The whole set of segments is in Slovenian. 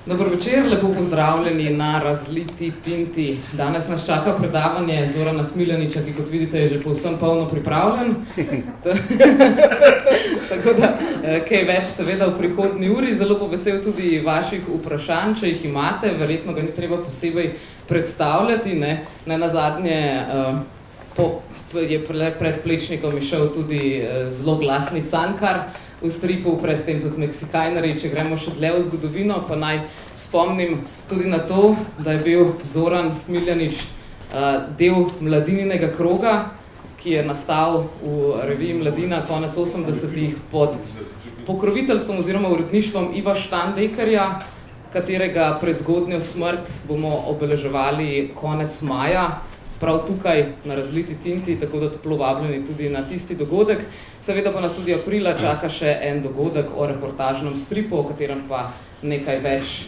Dober večer, lepo pozdravljeni na Razliti tinti. Danes nas čaka predavanje Zorana Smiljanića, ki kot vidite je že povsem polno pripravljen. Tako da, kaj več seveda v prihodnji uri. Zelo bo vesel tudi vaših vprašanj, če jih imate. Verjetno ga ni treba posebej predstavljati. Ne nazadnje je pred Plečnikom išel tudi zelo glasni Cankar v stripu, predtem tudi Meksikajneri. Če gremo še dlje v zgodovino, pa naj spomnim tudi na to, da je bil Zoran Smiljanić del Mladininega kroga, ki je nastal v reviji Mladina konec 80-ih pod pokroviteljstvom oziroma uredništvom Iva Štandekerja, katerega prezgodnjo smrt bomo obeleževali konec maja, prav tukaj na Razliti tinti, tako da toplo vabljeni tudi na tisti dogodek. Seveda pa nas tudi aprila čaka še en dogodek o reportažnem stripu, o katerem pa nekaj več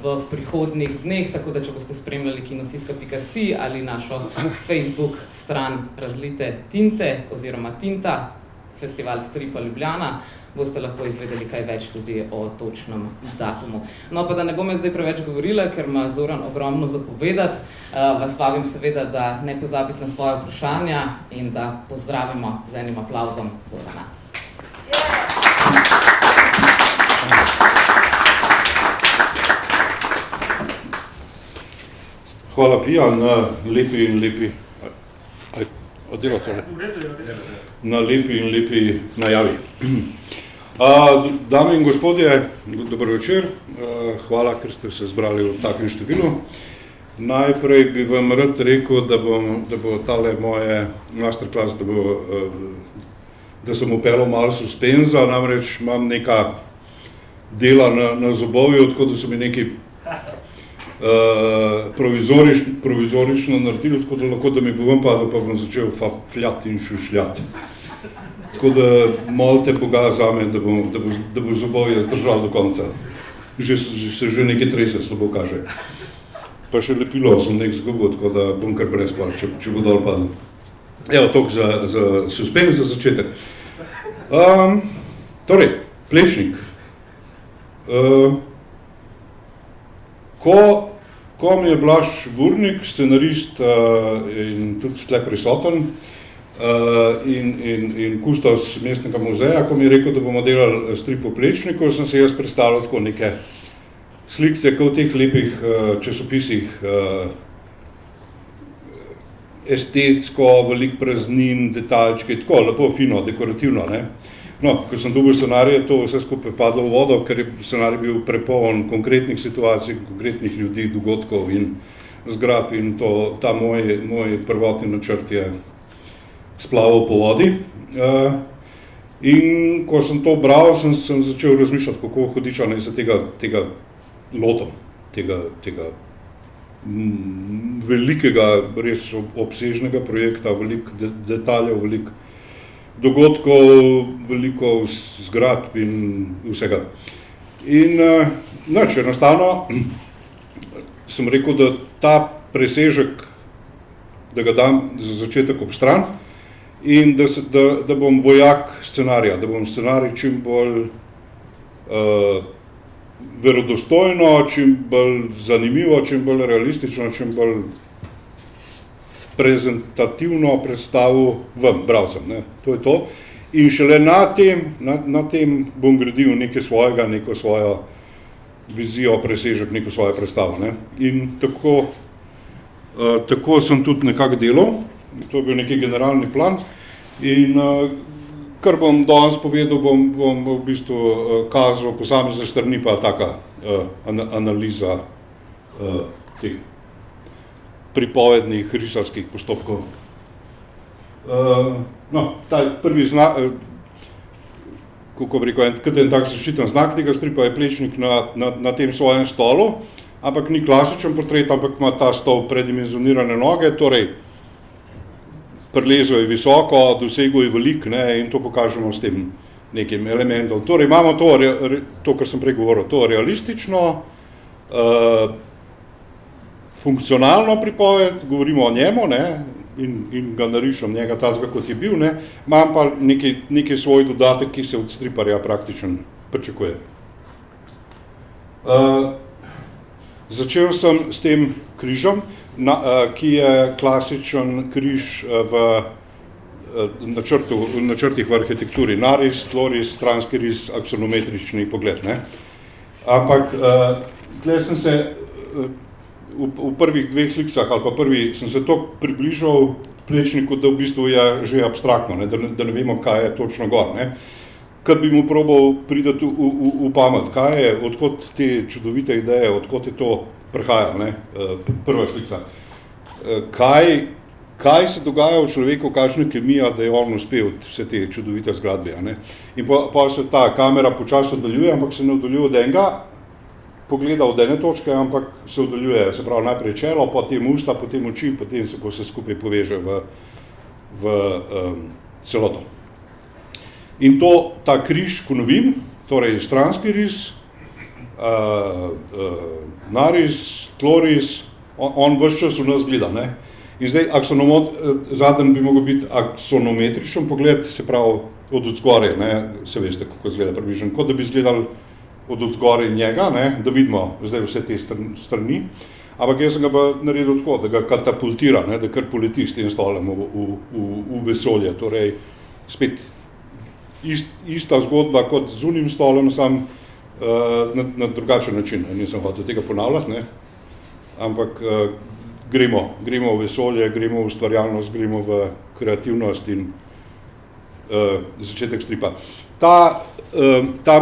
v prihodnjih dneh, tako da če boste spremljali kinosiska.si ali našo Facebook stran Razlite tinte oziroma Tinta, Festival stripa Ljubljana, boste lahko izvedeli kaj več tudi o točnem datumu. No, pa da ne bom zdaj preveč govorila, ker ima Zoran ogromno zapovedati, vas vabim seveda, da ne pozabite na svoje vprašanja in da pozdravimo z enim aplavzom Zorana. Hvala, Pija, na lepi in lepi na lepi in lepi najavi. Dame in gospodje, dober večer. Hvala, ker ste se zbrali v takem številu. Najprej bi vam rad rekel, da bo tale moje masterclass, da sem upeljal malo suspenza, namreč imam neka dela na zobovju, tako da so mi neki provizorično naredili, tako da lahko, da mi bo ven padel, pa bom začel fafljati in šušljati. Tako da molite Boga zame, da bo zobovje zdržal do konca. Že nekaj trese slabo kaže. Pa še lepilo sem nek zgubil, tako da bom kar brez par, če bo dol padel. Evo, toliko za suspenz, za začetek. Torej, Plečnik. Ko mi je Blaž Burnik, scenarist in tudi tle prisoten, in kustos mestnega muzeja, ko mi je rekel, da bomo delali strip o Plečniku, sem se jaz predstavljal tako neke slikce, kot v teh lepih časopisih, estetsko, veliko praznin, detaljčke, tako lepo, fino, dekorativno, ne. No, ko sem dobil scenarij, to vse skupaj padlo v vodo, ker je scenarij bil prepoln konkretnih situacij, konkretnih ljudi, dogodkov in zgradb in ta moj prvotni načrt je splaval po vodi. In ko sem to bral, sem začel razmišljati, kako hudiča naj se tega lotom, tega velikega, res obsežnega projekta, veliko detaljev, veliko dogodkov, veliko zgradb in vsega. In enostavno sem rekel, da ta presežek, da ga dam za začetek ob stran in da bom vojak scenarija, da bom scenarij čim bolj verodostojno, čim bolj zanimivo, čim bolj realistično, čim bolj prezentativno predstavil vam, bralcem, ne. To je to. In šele na tem bom gradil nekaj svojega, neko svojo vizijo, presežek, neko svojo predstavo, ne. In tako sem tudi nekako delal, to je bil neki generalni plan. In kar bom danes povedal, bom v bistvu kazal posamezne strani, pa taka analiza teh pripovednih risarskih postopkov. Ta prvi znak, kako bi rekel, en tak zaščiten znak tega stripa je Plečnik na tem svojem stolu, ampak ni klasičen portret, ampak ima ta stol predimenzionirane noge, torej prilezel je visoko, dosegel je velik, ne, in to pokažemo s tem nekim elementom. Torej imamo to, kar sem prej govoril, to realistično, funkcionalno pripoved, govorimo o njemu, ne, in ga narišem njega tazga, kot je bil, ne, imam pa neki svoj dodatek, ki se od striparja praktično pričakuje. Začel sem s tem križem, ki je klasičen križ v načrtih v arhitekturi. Naris, tloris, stranski riz, aksonometrični pogled. Ne? Ampak tle sem se v prvih dveh slikah ali pa sem se to približal Plečniku, da v bistvu je že abstraktno, ne? Da ne vemo, kaj je točno gor. Ne? Kad bi mu probal priti v pamet, kaj je, odkot te čudovite ideje, odkot je to prihajalo, ne? Prva slika. Kaj se dogaja v človeku, kakšna kemija, da je on uspel vse te čudovite zgradbe. Ne? In pa se ta kamera počasno oddaljuje, ampak se ne oddaljuje od enega pogleda od ene točke, ampak se oddaljuje, se pravi najprej čelo, potem usta, potem oči, potem se vse skupaj poveže v celoto. In ta križ ponovim, torej stranski riz, naris, tloris, on ves čas v nas gleda. Ne? In zdaj zadnji bi mogel biti aksonometričen pogled, se pravi od odzgoraj, ne? Se veste, kako izgleda približno, kot da bi izgledal od odzgoraj njega, ne? Da vidimo zdaj vse te strani, ampak jaz sem ga pa naredil tako, da ga katapultira, ne? Da kar poleti s tem stolem v vesolje, torej spet ista zgodba kot z unim stolom, sam na drugačen način, nisem hotel tega ponavljati, ne? Ampak gremo v vesolje, gremo v ustvarjalnost, gremo v kreativnost in začetek stripa. Ta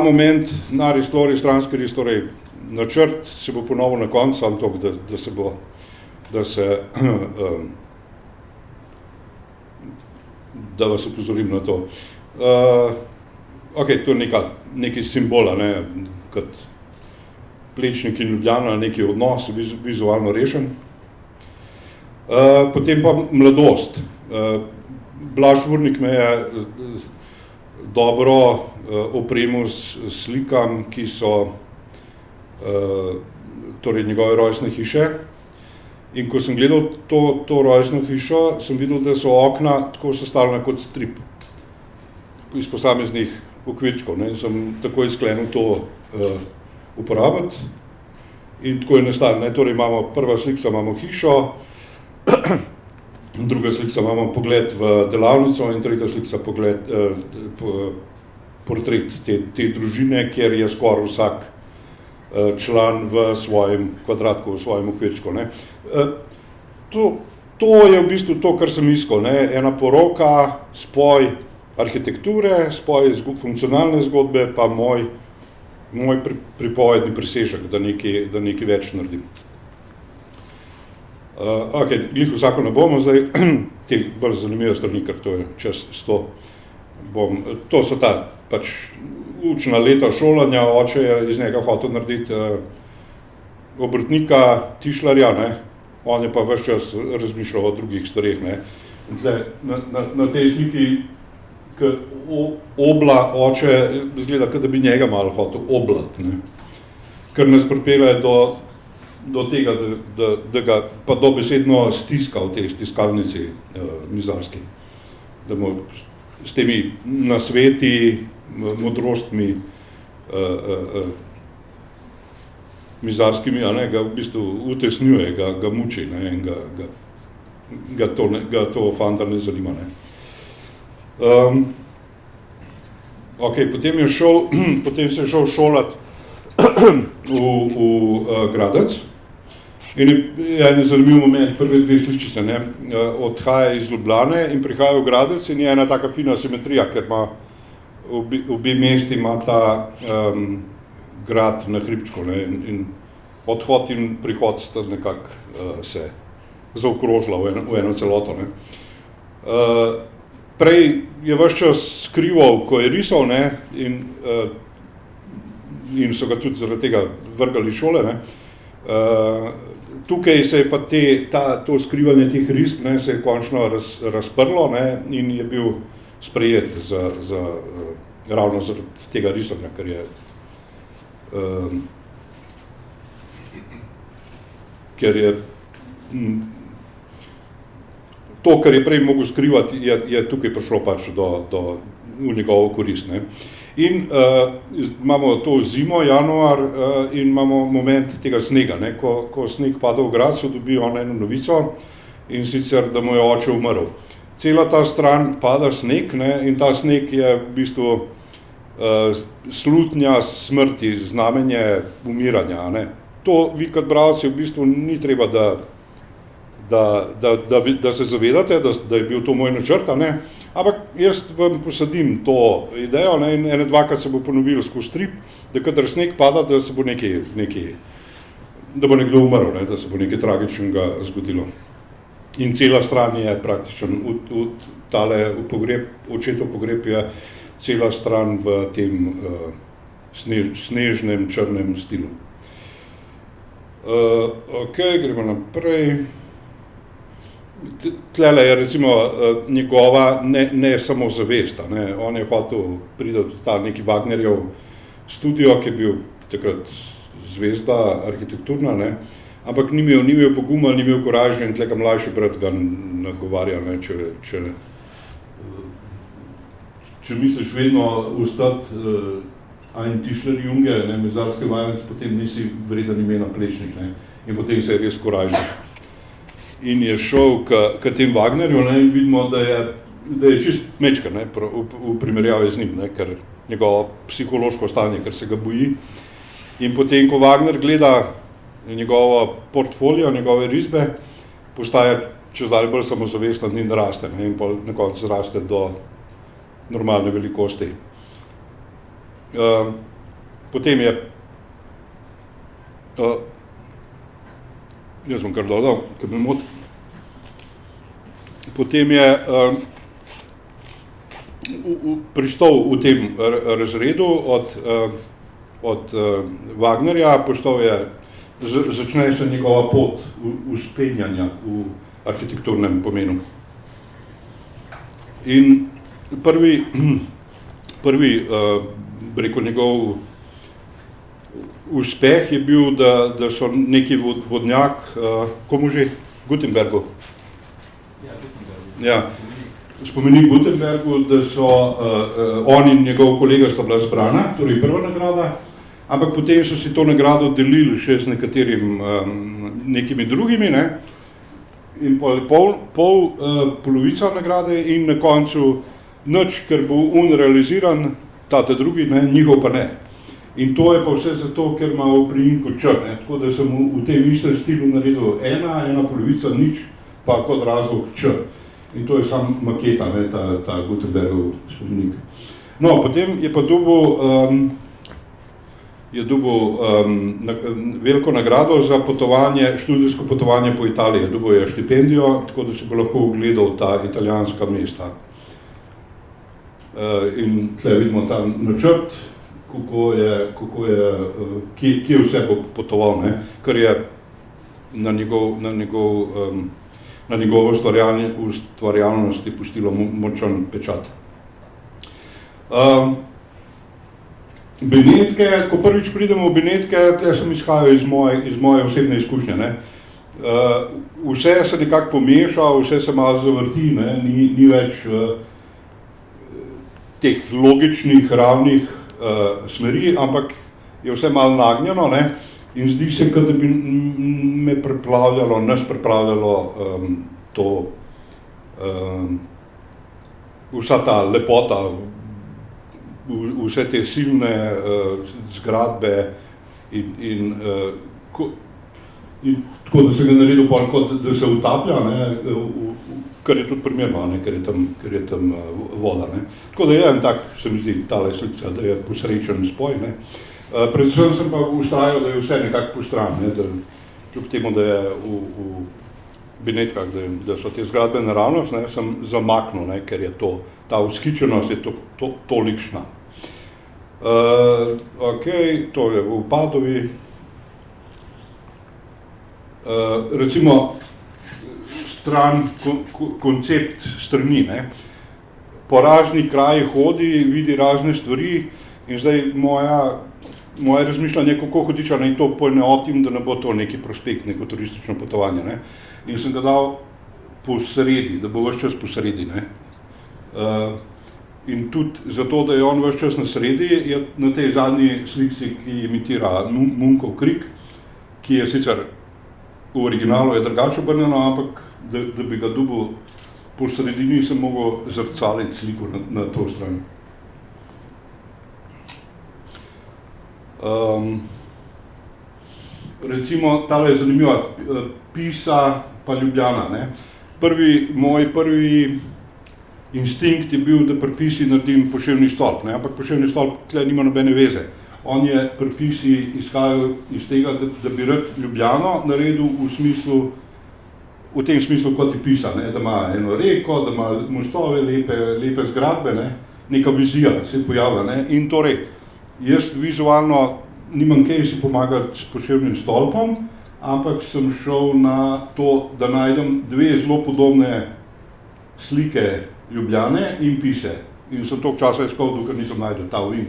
moment, naris, tloris, stranski riz, torej načrt se bo ponovil na koncu, samo to, da vas upozorim na to. Ok, to je nekaj simbola, ne, kot Plečnik in Ljubljana, neki odnos, vizualno rešen. Potem pa mladost. Blaž Urnik me je dobro opremil s slikam, ki so torej njegove rojstne hiše. In ko sem gledal to rojstno hišo, sem videl, da so okna tako sestavljena kot strip iz posameznih okvirčkov. In sem takoj sklenil to uporabiti. In tako je nastalo. Torej prva slika imamo hišo, druga slika imamo pogled v delavnico in tretja slika portret te družine, kjer je skoraj vsak član v svojem kvadratku, v svojem okvirčku. To je v bistvu to, kar sem iskal. Ena poroka, spoj arhitekture, spoj funkcionalne zgodbe, pa moj pripovedni presežek, da nekaj več naredim. Ok, glih vsako ne bomo zdaj, te bolj zanimive strani, ker to je čez 100. To so ta pač učna leta šolanja, oče je iz njega hotel narediti obrtnika, tišlarja, ne? On je pa ves čas razmišljal o drugih stvareh. Na tej sliki, obla oče izgleda, da bi njega malo hotel oblati, ne? Ker nas pripelje do tega, da ga pa dobesedno stiska v tej stiskalnici mizarski. Da mu s temi nasveti, modrostmi mizarskimi, ga v bistvu utesnjuje, ga muči, ne, in ga to fanta ne zanima. Ne. Ok, potem se je šel šolat v Gradec. In je en zanimiv moment, prve dve sličice, ne, odhaja iz Ljubljane in prihaja v Gradec in je ena taka fina simetrija, ker ima obe mesti ima ta grad na hribčku, ne, in odhod in prihod sta nekako se zaokrožila v eno celoto. Ne. Prej je ves čas skrival, ko je risal, ne, in so ga tudi zaradi tega vrgali iz šole. Ne. Tukaj se je pa to skrivanje teh risb, ne, se je končno razprlo, ne, in je bil sprejet ravno zaradi tega risanja, ker je to, kar je prej mogel skrivati, je tukaj prišlo pač do v njegovo korist. Ne. In imamo to zimo, januar, in imamo moment tega snega. Ne. Ko sneg pada v grad, so dobi on eno novico, in sicer, da mu je oče umrl. Cela ta stran pada sneg, ne, in ta sneg je v bistvu slutnja smrti, znamenje umiranja. Ne. To vi kot bralci v bistvu ni treba, da se zavedate, da je bil to moj načrt, ne. Ampak jaz vam posadim to idejo, ne, in ene dvakrat se bo ponovilo skozi strip, da kadar sneg pada, da se bo da bo nekdo umrl, ne, da se bo nekaj tragičnega zgodilo. In cela stran je praktično, v pogreb, očetov pogreb je cela stran v tem snežnem, črnem stilu. Ok, gremo naprej. Tlele je recimo njegova ne samo zavest, ne. On je hotel priti v ta neki Wagnerjev studio, ki je bil takrat zvezda arhitekturna, ne. Ampak ni imel poguma, ni imel koraže, in tleka mlajši brat ga nagovarja, ne, če misliš vedno ostati ein Tischler Junge, ne, mezarski vajenec, potem nisi vreden imena Plečnik, ne. In potem se je res koražil. In je šel k tem Wagnerju, ne, in vidimo, da je čist mečka, ne, v primerjavi z njim, ne, ker njegovo psihološko stanje, ker se ga boji. In potem, ko Wagner gleda njegovo portfolio, njegove risbe, postaje čezdalje bolj samozavesten in raste, ne, in na koncu zraste do normalne velikosti. Potem je jaz bom kar dodal, ker me moti. Potem je pristal v tem razredu od Wagnerja, začne se njegova pot vzpenjanja v arhitekturnem pomenu. In prvi rekel, njegov uspeh je bil, da so neki vodnjak, komu že? Gutenbergu. Ja, spomenik Gutenbergu, da so on in njegov kolega sta bila zbrana, torej prva nagrada, ampak potem so si to nagrado delili še z nekimi drugimi, ne? In polovica nagrade in na koncu nič, ker bo realiziran, ta drugi, ne, njihov pa ne. In to je pa vse zato, ker ima v priimku čr, ne, tako da sem v tem istem stilu naredil ena polovica, nič, pa kot razlog č. In to je sam maketa, ne, ta Gutenbergov spomenik. No, potem je pa dobil veliko nagrado za potovanje, študijsko potovanje po Italiji. Dobil je štipendijo, tako da si bo lahko ogledal ta italijanska mesta. In tle vidimo ta načrt, kje vse bo potoval, ne, kar je na njegovo ustvarjalnosti pustilo močan pečat. Benetke, ko prvič pridemo v Benetke, tle sem izhajal iz moje osebne izkušnje, ne. Vse se nekako pomeša, vse se malo zavrti, ne, ni več teh logičnih, ravnih smeri, ampak je vse malo nagnjeno, ne, in zdi se, kot da bi nas preplavljalo vsa ta lepota, vse te silne zgradbe in tako, da se ga naredil pol, kot da se utaplja, ne, kar je tudi primerno, ne, ker je tam voda, ne. Tako da je en tak, se mi zdi, tale slika, da je posrečen spoj, ne. Predvsem sem pa ustrajal, da je vse nekako postran, ne, da kljub temu, da je v Benetkah, da so te zgradbe naravnost, ne, sem zamaknil, ne, ker je ta vzhičenost je tolikšna. Ok, to je v Padovi. Recimo, koncept strani, ne. Po raznih krajih hodi, vidi razne stvari in zdaj moje razmišljanje, kako hodiča naj to poenotim, da ne bo to neki prospekt, neko turistično potovanje, ne. In sem ga dal posredi, da bo ves čas posredi, ne. In tudi zato, da je on ves čas na sredi, je na tej zadnji slici, ki imitira Munkov krik, ki je sicer v originalu je drugače obrnjeno, ampak da bi ga dobil po sredini, sem mogel zrcaliti sliko na to stran. Recimo, tale je zanimiva, Pisa pa Ljubljana, ne. Moj prvi instinkt je bil, da pri Pisi naredim poševni stolp, ne, ampak poševni stolp tle nima nobene veze. On je pri Pisi izhajal iz tega, da bi rad Ljubljano naredil v tem smislu, kot je Pisa, ne, da ima eno reko, da ima mostove, lepe zgradbe, ne, neka vizija se pojavlja, ne, in torej, jaz vizualno nimam kaj si pomagati s poševnim stolpom, ampak sem šel na to, da najdem dve zelo podobne slike Ljubljane in Pise. In sem toliko časa iskal, dokler nisem najdel ta ovink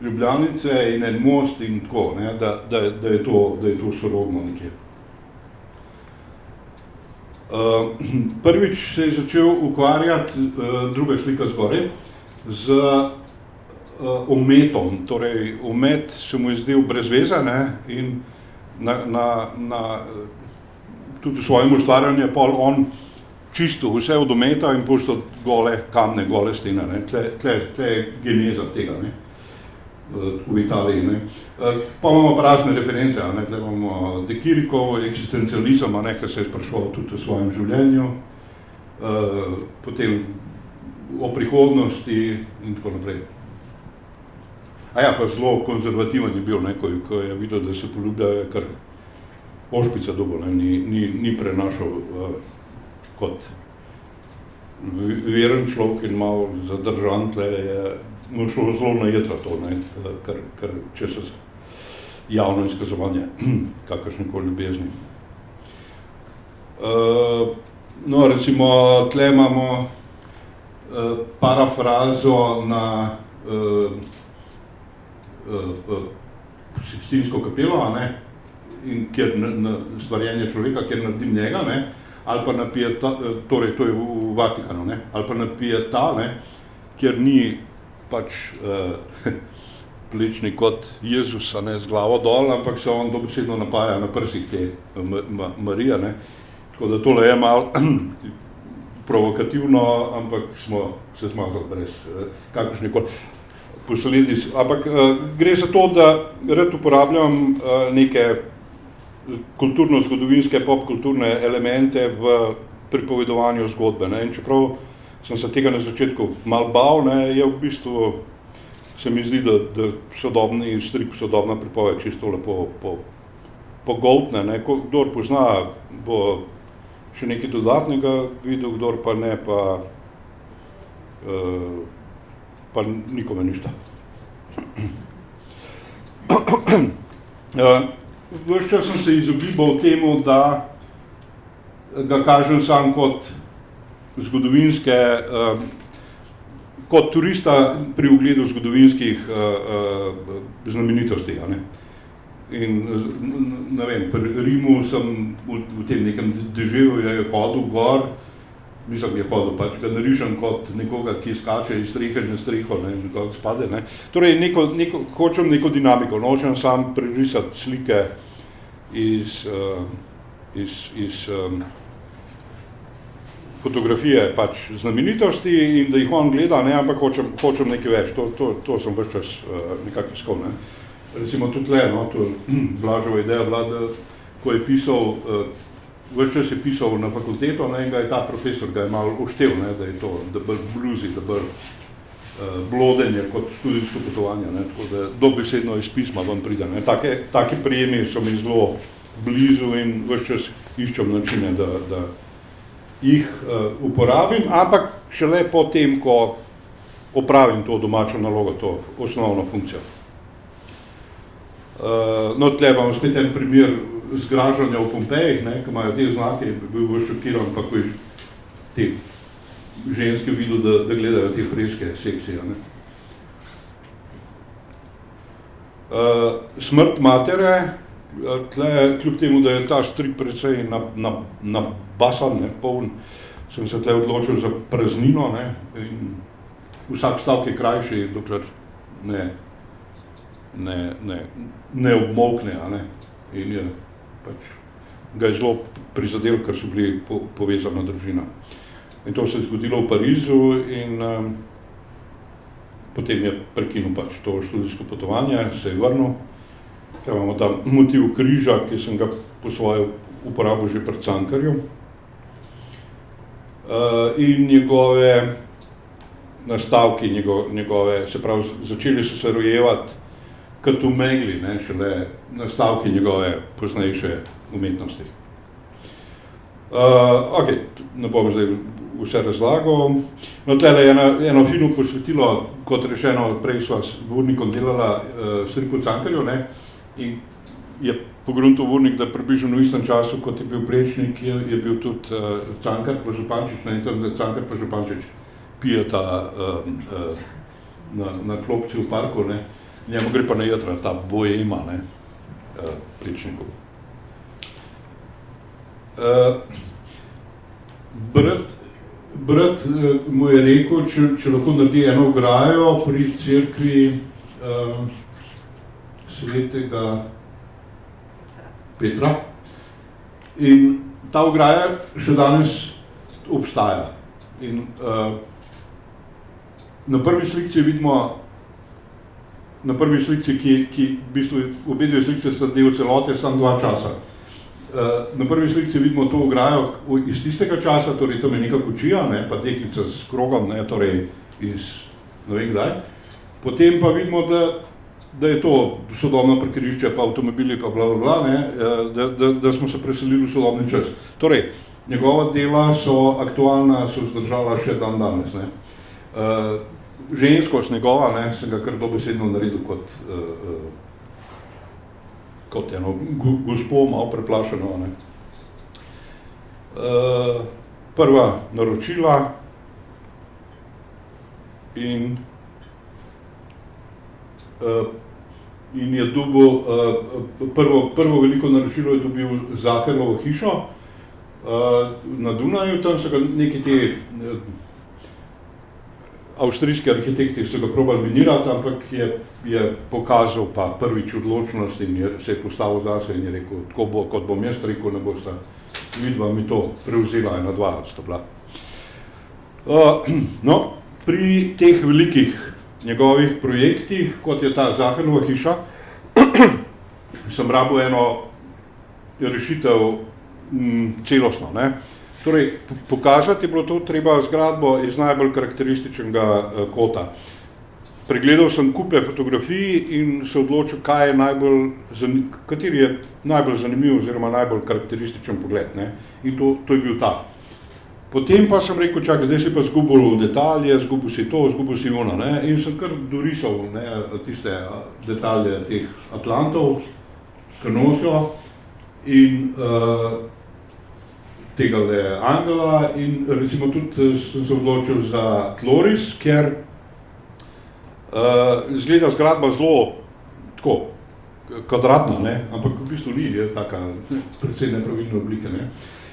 Ljubljanice in en most in tako, ne, da je to sorodno nekje. Prvič se je začel ukvarjati, druga slika zgoraj, z ometom, torej omet se mu je zdel brez veze, ne, in tudi v svojem ustvarjanju je pol on čisto vse od ometa in pošto gole kamne, gole stene, ne, tle je geneza tega, ne, v Italiji, ne. Pa imamo pa razne reference, ne, tle imamo De Kirikov eksistencializem, ne, ki se je spraševal tudi o svojem življenju, potem o prihodnosti in tako naprej. Pa zelo konzervativen je bil, ne, ko je videl, da se poljubljajo, kar ošpica dobo, ne, ni prenašal kot veren človek in malo zadržan, tle je mu šlo zelo na jedra to, ne, kar česa javno izkazovanje, kakršnekoli ljubezni. No, recimo, tle imamo parafrazo na Sikstinsko kapelo, ne, in kjer na stvarjenje človeka, kjer naredim njega, ne, ali pa na Pietà, torej to je v Vatikanu, ne, ali pa na Pietà, ne, kjer ni pač plečni kot Jezus, ne, z glavo dol, ampak se on dobesedno napaja na prsih te Marija, ne, tako da tole je malo provokativno, ampak smo se zmazali brez kakršnekoli posledic, ampak gre za to, da rad uporabljam neke kulturno-zgodovinske, popkulturne elemente v pripovedovanju zgodbe, ne, in čeprav sem se tega na začetku malo bal, ne, je v bistvu, se mi zdi, da sodobni strip, sodobna pripoved čisto lepo pogoltne, ne, kdor pozna, bo še nekaj dodatnega videl, kdor pa ne, pa nikome ništa. Ves čas sem se izogibal temu, da ga kažem sam kot zgodovinske, kot turista pri ogledu zgodovinskih znamenitosti, ne. In, ne vem, pri Rimu sem v tem nekem deževju je hodil gor, mislim, je hodil, pač ga narišem kot nekoga, ki skače iz strehe na streho, ne, nekako spade, ne. Torej, hočem neko dinamiko, hočem sam prerisati slike iz fotografije pač znamenitosti in da jih on gleda, ne, ampak hočem nekaj več, to sem ves čas nekako iskal, ne. Recimo tudi tle, no, to Blažova ideja bila, da ko je pisal, ves čas je pisal na fakulteto, ne, in ga je ta profesor ga je malo oštel, ne, da je to, da bolj bluzi, da bolj blodenje kot študijsko potovanje, ne, tako da dobesedno iz pisma vam pride, ne. Taki prijemi so mi zelo blizu in ves čas iščem načine, da jih uporabim, ampak šele po tem, ko opravim to domačo nalogo, to osnovno funkcijo. No, tle imam spet en primer zgražanja v Pompejih, ne, ki imajo te znake, bil bolj šokiran, pa ko je te ženske videl, da gledajo te freske seksije, ne. Smrt matere, tle, kljub temu, da je ta strip precej nabasan, ne, poln, sem se tle odločil za praznino, ne, in vsak stavek je krajši, dokler ne obmolkne, a ne. In je pač ga je zelo prizadel, ker so bili povezana družina. In to se je zgodilo v Parizu in potem je prekinil pač to študijsko potovanje, se je vrnil. Kaj imamo ta motiv križa, ki sem ga po svojo uporabil že pred Cankarjem. In njegove nastavki, njegove, se pravi, začeli so se rojevati kot v megli, ne, šele nastavki njegove poznejše umetnosti. Ok, ne bom zdaj vse razlagal. No, tlele je eno fino posvetilo, kot rečeno, prej sva s Vurnikom delala stripu Cankarju, ne, in je pogruntil Vurnik, da približno v istem času, kot je bil Plečnik, je bil tudi Cankar pa Župančič, ne, in tam, da Cankar pa Župančič pijeta na klopci v parku, ne, njemu gre pa na jedra ta boema, ne, Plečnikov. Brat mu je rekel, če lahko naredi eno ograjo pri cerkvi svetega Petra. In ta ograja še danes obstaja. In na prvi slikci vidimo, ki v bistvu obe dve slikci sta del celote, samo 2 časa. Na prvi slikci vidimo to ograjo iz tistega časa, torej tam je neka kočija, ne, pa deklica s krogom, ne, torej iz ne vem kdaj. Potem pa vidimo, da je to sodobno parkirišče, pa avtomobili, pa bla, ne, da smo se preselili v sodobni čas. Torej, njegova dela so aktualna, so zdržala še dan danes, ne. Ženskost njegova, ne, sem ga kar dobesedno naredil kot eno gospo, malo preplašeno, ne. Prva naročila in je dobil, prvo veliko naročilo je dobil Zaherlovo hišo na Dunaju, tam so ga neki te avstrijski arhitekti so ga probali minirati, ampak je pokazal pa prvič odločnost in se je postavil zase in je rekel, tako bo, kot bom jaz rekel, ne bosta vidva mi to prevzela, 1-2 sta bila. No, pri teh velikih njegovih projektih, kot je ta Zaherlova hiša, sem rabil eno rešitev celostno, ne. Torej, pokazati je bilo to treba zgradbo iz najbolj karakterističnega kota. Pregledal sem kupe fotografij in se odločil, kateri je najbolj zanimiv oziroma najbolj karakterističen pogled, ne. In to je bil ta. Potem pa sem rekel, čak, zdaj si pa zgubil detalje, zgubil si to, zgubil si ono, ne. In sem kar dorisal, ne, tiste detalje teh Atlantov, ki nosijo, in tegale angela in recimo tudi sem se odločil za tloris, ker izgleda zgradba zelo tako kvadratna, ne, ampak v bistvu ni, je taka precej nepravilne oblike, ne.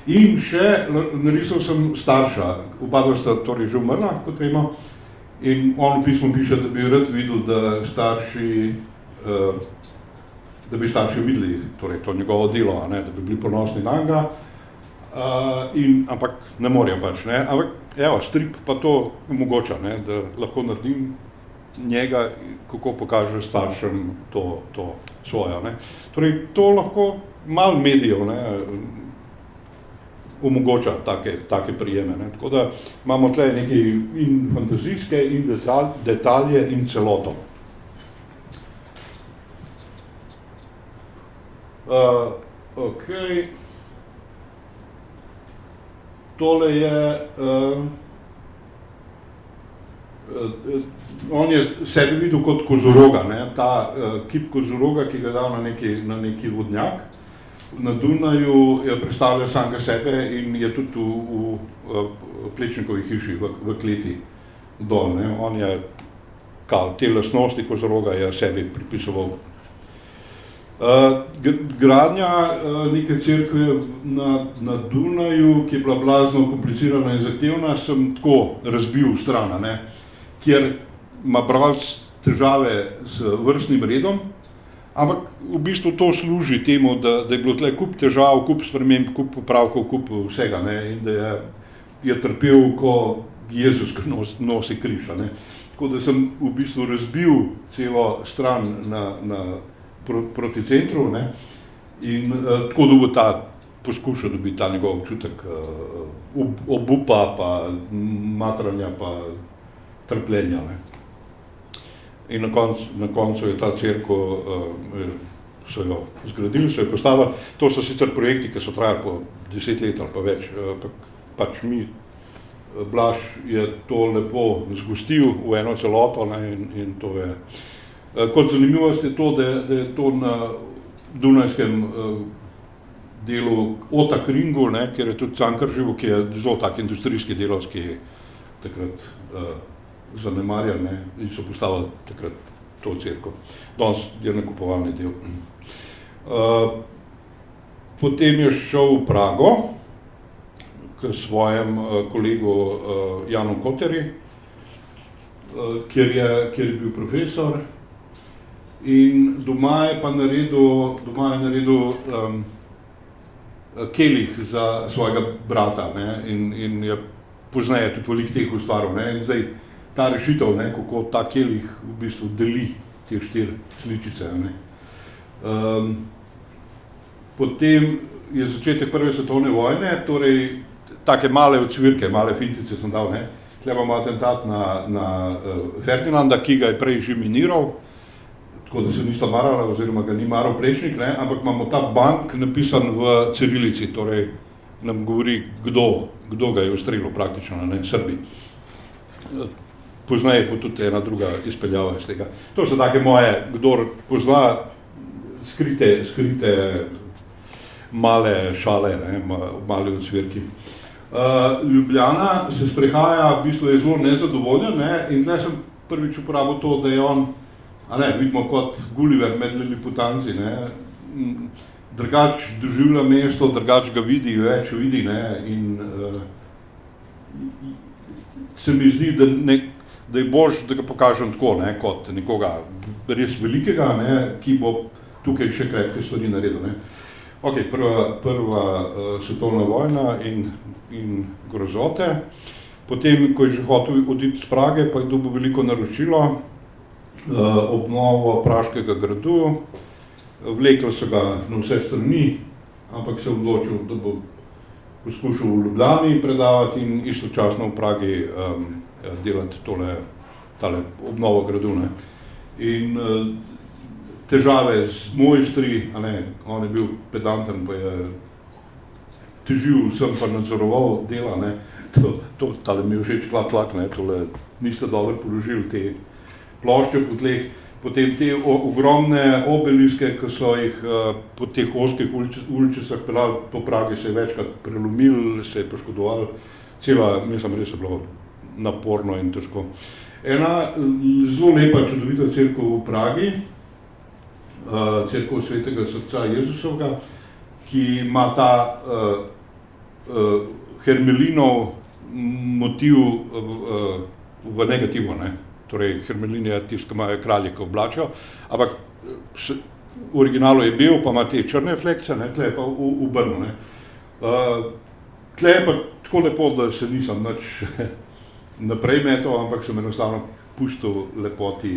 In še narisal sem starša, oba sta torej že umrla, kot vemo, in on v pismu piše, da bi rad videl, da bi starši videli torej to njegovo delo, ne, da bi bili ponosni nanj, ampak ne morejo pač, ne, ampak evo, strip pa to omogoča, ne, da lahko naredim njega, kako pokaže staršem to svojo, ne. Torej, to lahko malo medijev, ne, omogoča take prijeme, ne, tako da imamo tle nekaj in fantazijske in detalje in celoto. Okay. Tole je, on je sebe videl kot kozoroga, ne, ta kip kozoroga, ki ga dal na neki vodnjak. Na Dunaju je predstavljal samega sebe in je tudi v Plečnikovi hiši v kleti dol, ne. On je te lastnosti kozoroga je sebi pripisoval. Gradnja neke cerkve na Dunaju, ki je bila blazno komplicirana in zahtevna, sem tako razbil stran, ne, kjer ima bralec težave z vrstnim redom, ampak v bistvu to služi temu, da je bilo tle kup težav, kup sprememb, kup popravkov, kup vsega, ne, in da je trpel, ko Jezus nosi križ, ne. Tako da sem v bistvu razbil celo stran proti centru, ne, in tako dobil poskušal dobiti ta njegov občutek obupa, pa matranja, pa trpljenja, ne. In na koncu je ta cerkev, so jo zgradili, so jo postavili. To so sicer projekti, ki so trajali po 10 let ali pa več, pač Blaž je to lepo zgostil v eno celoto, ne, in to je. Kot zanimivost je to, da je to na dunajskem delu Ottakringu, ne, kjer je tudi Cankar živel, ki je zelo tak industrijski delavski takrat zanemarjan, ne, in so postavili takrat to cerkev. Danes je nakupovalni del. Potem je šel v Prago k svojem kolegu Janu Koteri, kjer je bil profesor, in doma je naredil kelih za svojega brata, ne, in je pozneje tudi veliko teh ustvaril, ne, in zdaj ta rešitev, ne, kako ta kelih v bistvu deli te 4 sličice, ne. Potem je začetek Prve svetovne vojne, torej take male ocvirke, male fintice sem dal, ne. Tle imamo atentat na Ferdinanda, ki ga je prej že miniral, tako da se nista marala, oziroma ga ni maral Plečnik, ne, ampak imamo ta bank napisan v cirilici, torej nam govori, kdo ga je ustrelil praktično, ne, Srbi. Pozneje pa tudi ena druga izpeljava iz tega. To so take moje, kdor pozna skrite male šale, ne, mali odsvirki. Ljubljana se sprehaja, v bistvu je zelo nezadovoljen, ne, in tle sem prvič uporabil to, da je on, vidimo kot Gulliver med liliputanci, ne, drugač doživlja mesto, drugač ga vidi, več vidi, ne, in se mi zdi, da je boljš, da ga pokažem tako, ne, kot nekoga res velikega, ne, ki bo tukaj še krepke stvari naredil, ne. Ok, prva svetovna vojna in grozote. Potem, ko je že hotel oditi z Prage, pa je dobil veliko naročilo, obnovo Praškega gradu, vlekli so ga na vse strani, ampak se je odločil, da bo poskušal v Ljubljani predavati in istočasno v Pragi delati tale obnovo gradu, ne. In težave z mojstri, on je bil pedanten, pa je težil vsem, pa nadzoroval dela, ne. Tale mi je všeč tlak, ne, tole niste dobro položili te plošče po tleh. Potem te ogromne obeliske, ki so jih po teh ozkih uličicah peljali po Pragi, se je večkrat prelomil, se je poškodoval. Mislim, res je bilo naporno in težko. Ena zelo lepa, čudovita cerkev v Pragi, cerkev Svetega srca Jezusovega, ki ima ta Hermelinov motiv v negativu, ne. Torej, Hermelin je tisti, ki imajo kralje, ki oblačijo, ampak v originalu je bil, pa ima te črne flekce, ne, tle je pa obrnil, ne. Tle je pa tako lepo, da se nisem nič naprej metal, ampak sem enostavno pustil lepoti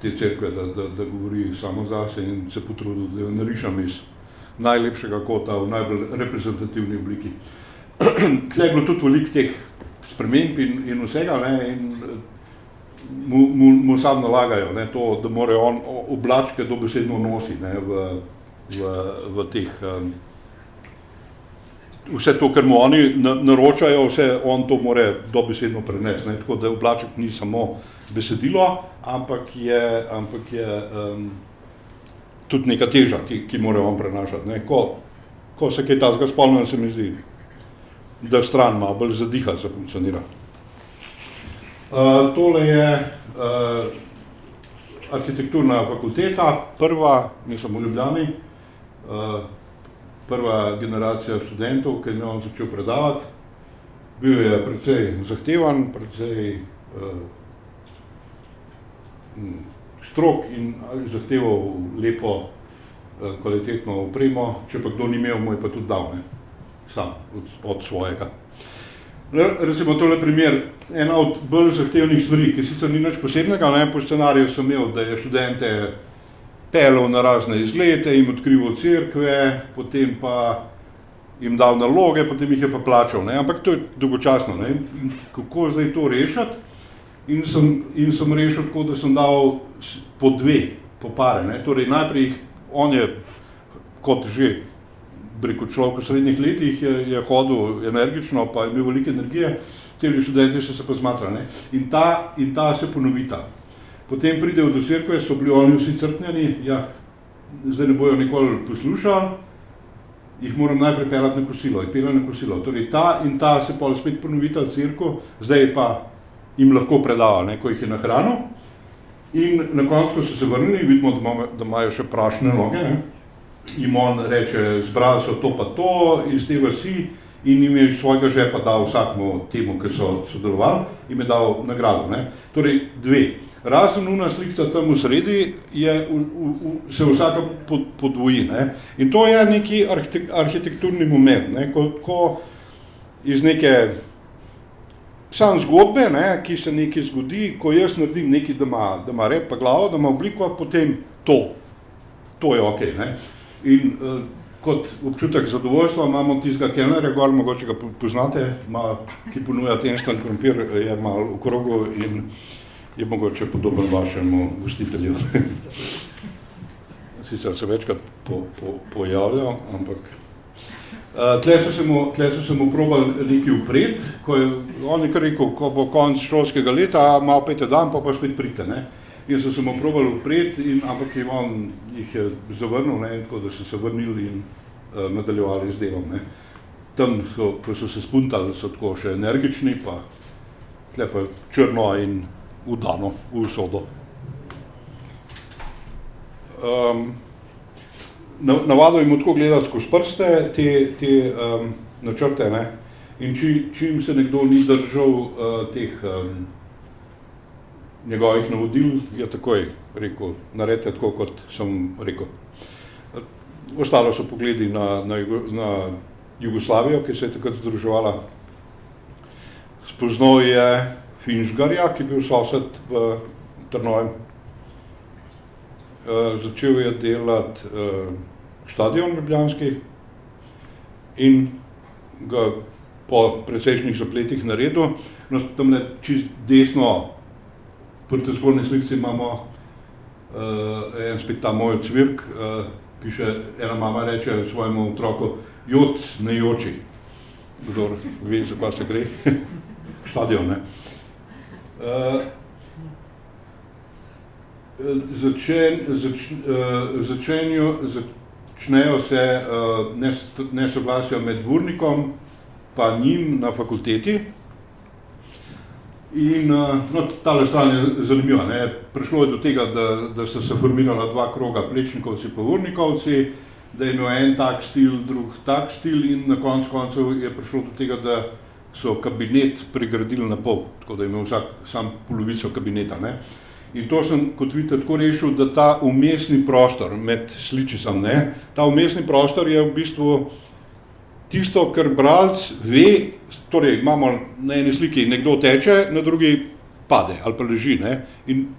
te cerkve, da govori samo zase in se potrudil, da jo narišem iz najlepšega kota v najbolj reprezentativni obliki. Tle je bilo tudi veliko teh sprememb in vsega, ne, in mu sam nalagajo, ne, to, da more on oblačke dobesedno nosi, ne, v teh, vse to, kar mu oni naročajo, vse on to more dobesedno prenesti, ne, tako da oblaček ni samo besedilo, ampak je tudi neka teža, ki mora on prenašati, ne, ko se kaj tazga spolno, se mi zdi, da stran malo bolj zadiha se funkcionira. Tole je arhitekturna fakulteta, prva, mislim v Ljubljani, prva generacija študentov, ki je on začel predavati. Bil je precej zahtevan, precej strok in zahteval lepo kvalitetno opremo, če pa kdo ni imel, mu je pa tudi dal, ne? Sam, od svojega. Recimo tole primer, ena od bolj zahtevnih stvari, ki sicer ni nič posebnega, ne? Po scenariju sem imel, da je študente peljal na razne izlete, jim odkrival cerkve, potem pa jim dal naloge, potem jih je pa plačal, ne? Ampak to je dolgočasno, ne? In kako zdaj to rešiti? In sem rešil tako, da sem dal po dve, po pare, ne? Torej najprej on je, kot že preko človek v srednjih letih, je hodil energično, pa je imel veliko energije, teli študenti so se pa zmatrali, ne? In ta se ponovita. Potem pridejo do cerkve, so bili oni vsi crknjeni, ja, zdaj ne bojo nikoli poslušali, jih moram najprej peljati na kosilo, jih peljajo na kosilo. Torej ta in ta se pa spet ponovita v cerkev, zdaj pa jim lahko predava, ne, ko jih je nahranil. In na koncu, ko so se vrnili, vidimo, da imajo še prašne noge, ne, jim on reče, zbrali so to pa to iz te vasi in jim je iz svojega žepa dal vsakmu temu, ki so sodelovali, jim je dal nagrado, ne. Torej dve. Razen una slikca tam v sredi se vsaka podvoji, ne. In to je neki arhitekturni moment, ne, ko iz neke sam zgodbe, ne, ki se nekaj zgodi, ko jaz naredim nekaj, da ima rep pa glavo, da ima obliko, potem to je ok, ne. In kot občutek zadovoljstva imamo tistega kelnerja gor, mogoče ga poznate, ki ponuja instant krompir, je malo v krogu in je mogoče podoben vašemu gostitelju. Sicer se večkrat pojavlja, ampak tle so se mu probali nekaj upreti, ko je on je kar rekel, ko bo konc šolskega leta, malo pete dan, pa spet prite, ne. In so se mu probali upreti, ampak jih je zavrnil, ne, tako da so se vrnili in nadaljevali z delom, ne. Tam, ko so se spuntali, so tako še energični, pa tle pa črno in udano v usodo. Navado jim tako gledati skozi prste, te načrte, ne, in čim se nekdo ni držal teh njegovih navodil, je takoj rekel, naredite tako, kot sem rekel. Ostalo so pogledi na Jugoslavijo, ki se je takrat združevala. Spoznal je Finžgarja, ki je bil sosed v Trnovem. Začel je delati štadion ljubljanski in ga po precejšnjih zapletih naredil. No, tamle čist desno, pri tej zgornji slikci imamo en spet ta moj cvirk, piše, ena mama reče svojemu otroku, jod, ne joči, kdor ve, za kaj se gre, štadion, ne. Začnejo se nesoglasja med Burnikom pa njim na fakulteti. In tale stran je zanimiva, ne. Prišlo je do tega, da so se formirala dva kroga, Plečnikovci pa Vurnikovci, da je imel en tak stil, drug tak stil in na koncu je prišlo do tega, da so kabinet pregradili na pol, tako da je imel vsak sam polovico kabineta, ne. In to sem, kot vidite, tako rešil, da ta vmesni prostor med sličicam, ne, ta vmesni prostor je v bistvu tisto, kar bralec ve, torej imamo na eni sliki nekdo teče, na drugi pade ali pa leži, ne, in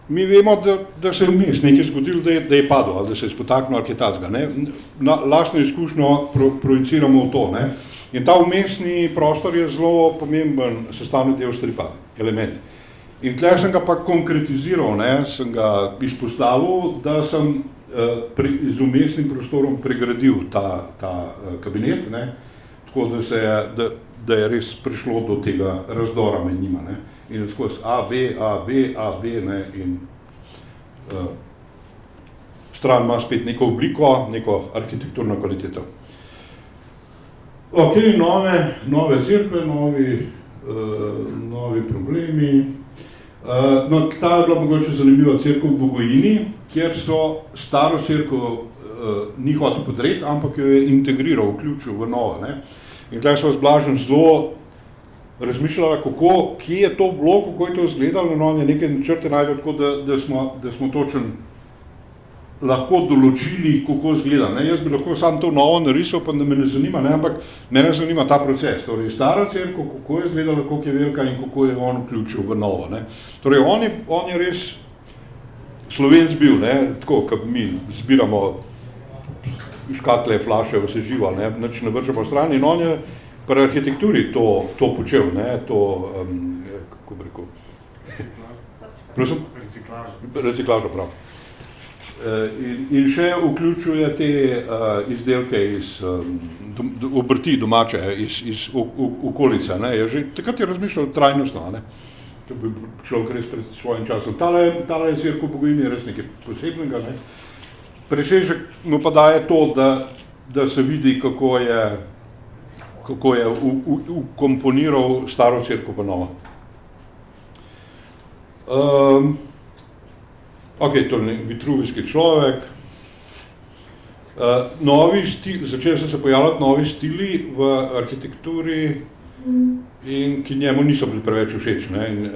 mi vemo, da se je vmes nekaj zgodilo, da je padel ali da se je spotaknil ali kaj takega, ne, na lastno izkušnjo projiciramo v to, ne, in ta vmesni prostor je zelo pomemben sestavni del stripa, element. In tle sem ga pa konkretiziral, ne, sem ga izpostavil, da sem z vmesnim prostorom pregradil ta kabinet, ne, tako da je res prišlo do tega razdora med njima, ne, in skozi A, B, ne, in stran ima spet neko obliko, neko arhitekturno kvaliteto. Ok, nove cerkve, novi problemi. No, ta je bila mogoče zanimiva cerkev v Bogojini, kjer so staro cerkev ni hotel podreti, ampak jo je integriral, vključil v novo, ne. In tukaj so z Blažem zelo razmišljala, kje je to bilo, kako je to izgledalo, no, on je nekaj načrte najdel tako, da smo točno lahko določili, kako izgleda. Ne? Jaz bi lahko sam to novo narisal, pa da me ne zanima, ne? Ampak mene zanima ta proces. Torej, stara cerkev, kako je izgledala, koliko je velika in kako je on vključil v novo. Ne? Torej, on je res Slovenc bil, ne? Tako, kot mi zbiramo škatle, flaše, vse živo, ne? Nič ne vrže po strani in on je pri arhitekturi to počel, ne? To, kako bi rekel? Reciklaža, prav. In še vključuje te izdelke iz obrti domače, iz okolice. Ne? Je že takrat je razmišljal trajnostno, ne? To bi človek res pred svojim časom. Tale je cerkev v Bogojini res nekaj posebnega. Ne? Presežek mu pa daje to, da se vidi, kako je ukomponiral staro cerkev v novo. Ok, to je vitruvijski človek. Začeli so se pojavljati novi stili v arhitekturi, in ki njemu niso bili preveč všeč. Ne?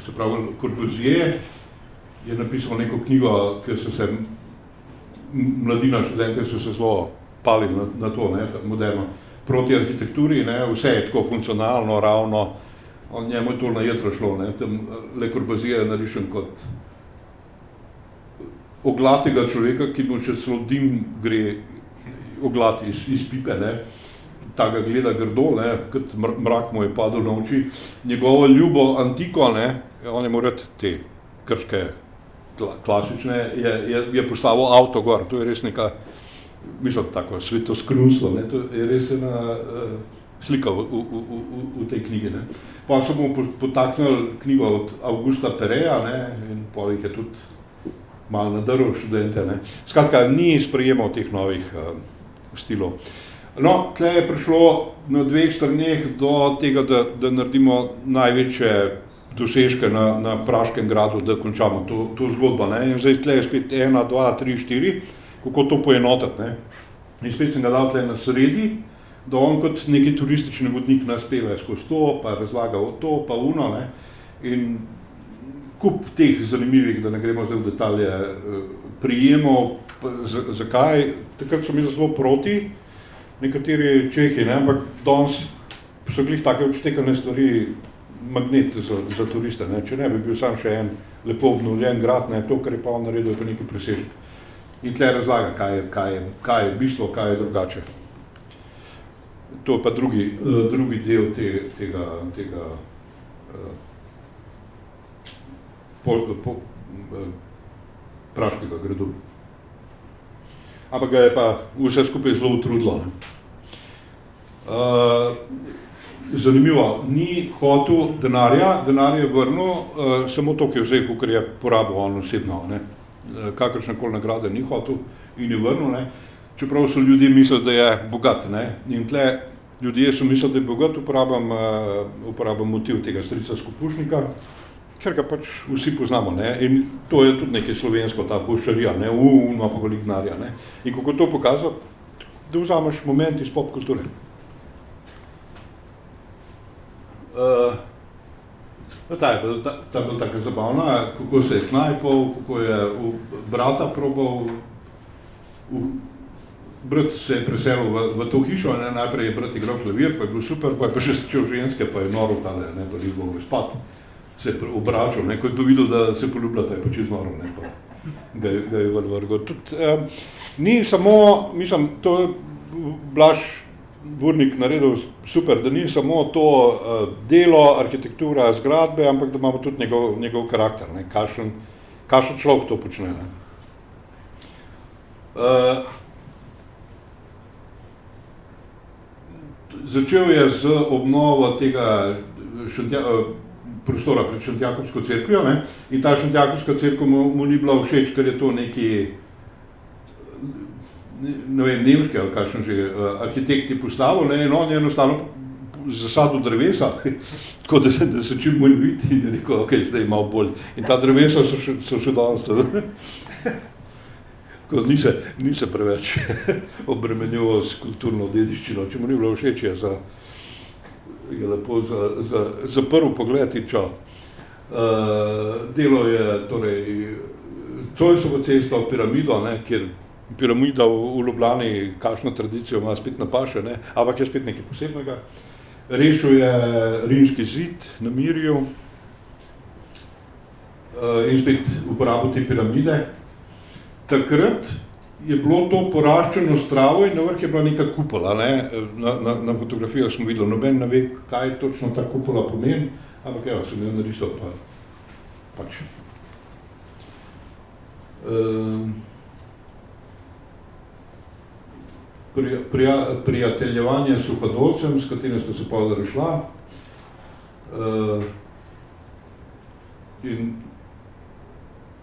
Se pravi, Corbusier je napisal neko knjigo, ker so se mladina, študente so se zelo pali na to, ne? Moderno, proti arhitekturi, ne? Vse je tako funkcionalno, ravno, njemu je to na jedro šlo. Ne? Tam Le Corbusier je narišen kot oglatega človeka, ki mu še celo dim gre oglat iz pipe, ne? Ta ga gleda grdo, ne? Kot mrak mu je padel na oči. Njegovo ljubo antiko, ne? On je moral te grške klasične, je postavil avto gor, to je res neka, mislim, tako svetoskrunstvo, ne? To je res ena slika v tej knjigi. Ne? Pa so mu potaknili knjigo od Augusta Pereja, ne? In pol jih je tudi malo nadrl študente. Ne? Skratka, ni sprejemal teh novih stilov. No, tle je prišlo na dveh straneh do tega, da naredimo največje dosežke na Praškem gradu, da končamo to zgodbo. Ne? In zdaj tle je spet 1, 2, 3, 4, kako to poenotiti. Ne? In spet sem ga dal tle na sredi, da on kot neki turistični vodnik nas pele skozi to, pa razlaga to, pa uno. Ne? In kup teh zanimivih, da ne gremo zdaj v detalje, prijemov, zakaj. Takrat so mi zelo proti, nekateri Čehi, ne? Ampak danes so glih take odštekane stvari magnet za turiste. Ne? Če ne bi bil sam še en lepo obnovljen grad, ne? To, kar je pa on naredil, je pa nekaj presežek. In tle razlaga, kaj je bistvo, kaj je drugače. To je pa drugi del tega Praškega gradu. Ampak ga je pa vse skupaj zelo utrudilo. Zanimivo, ni hotel denarja, denar je vrnil, samo to, ki je vzel, kakor je porabil on osebno. Kakršnekoli nagrade ni hotel in je vrnil. Ne? Čeprav so ljudje mislili, da je bogat. Ne? In tle ljudje so mislili, da je bogat, uporabam motiv tega strica Skopušnika, ker ga pač vsi poznamo, ne? In to je tudi nekaj slovensko, ta bošarija, ne? Ima pa veliko denarja, ne? In kako to pokazati, da vzameš moment iz pop kulture. Ta je bila taka zabavna, kako se je knajpal, kako je brata probal, brat se je preselil v to hišo, ne? Najprej je brat igral klavir, pa je bil super, pa je pa še začel ženske, pa je noro tale, ne? Pa ni mogel spati. Se je obračal, ne, ko je pa videl, da se poljubljata, je pa čez noro, ne, pa ga je vrgel. Ni samo, mislim, to Blaž Burnik naredil super, da ni samo to delo, arhitektura, zgradbe, ampak da imamo tudi njegov karakter, ne, kakšen človek to počne, ne. Začel je z obnovo tega prostora pred Šentjakobsko cerkvijo, ne? In ta Šentjakobska cerkev mu ni bila všeč, ker je to neki, ne vem, nemški ali kakšen že arhitekti postavil, ne? In on je enostavno zasadil drevesa, tako da se čim bolj vidi in je rekel, ok, zdaj je malo bolj. In ta drevesa so še danes tada. Ni se preveč obremenil s kulturno dediščino, če mu ni bilo všeč, je je lepo za prvi pogled ičal. Delo je torej Zoisovo cesto, piramido, ne, kjer piramida v Ljubljani, kakšno tradicijo ima, spet ne paše, ne, ampak je spet nekaj posebnega. Rešil je rimski zid na Mirju in spet uporabil te piramide. Takrat je bilo to poraščeno s travo in na vrh je bila neka kupola, ne. Na fotografijah smo videli, noben ne ve, kaj točno ta kupola pomeni, ampak evo, sem jo narisal pač. Prijateljevanje s Suhodolcem, s katerim sta se potem razšla. In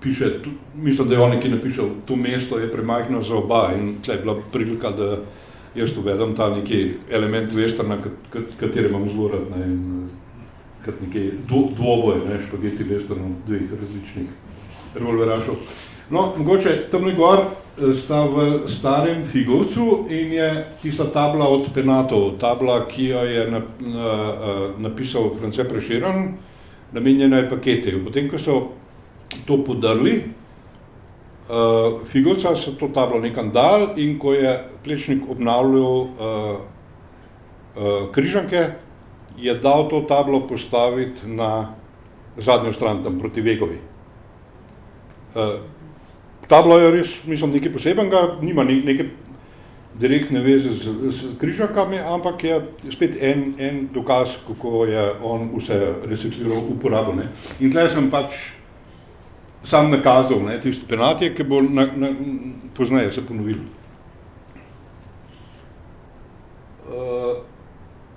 piše, mislim, da je on nekaj napišel, to mesto je premajhno za oba in tle je bila prilika, da jaz uvedem ta neki element westerna, katere imam zelo rad, ne, in kot nekaj dvoboj, ne, špageti westernov, dveh različnih revolverašov. No, mogoče tamle gor sta v starem Figovcu in je tista tabla od penatov, tabla, ki jo je napisal France Prešeren, namenjena je Paketeju. Potem, ko so to podrli, Figovca so to tablo nekam dal in ko je Plečnik obnavljal Križanke, je dal to tablo postaviti na zadnjo stran tam proti Vegovi. Tablo je res, mislim, nekaj posebenega, nima neke direktne veze z Križankami, ampak je spet en dokaz, kako je on vse recikliral, uporabil, ne. In tle sem pač sam nakazal, ne, tisto penatje, ki bo pozneje se ponovilo.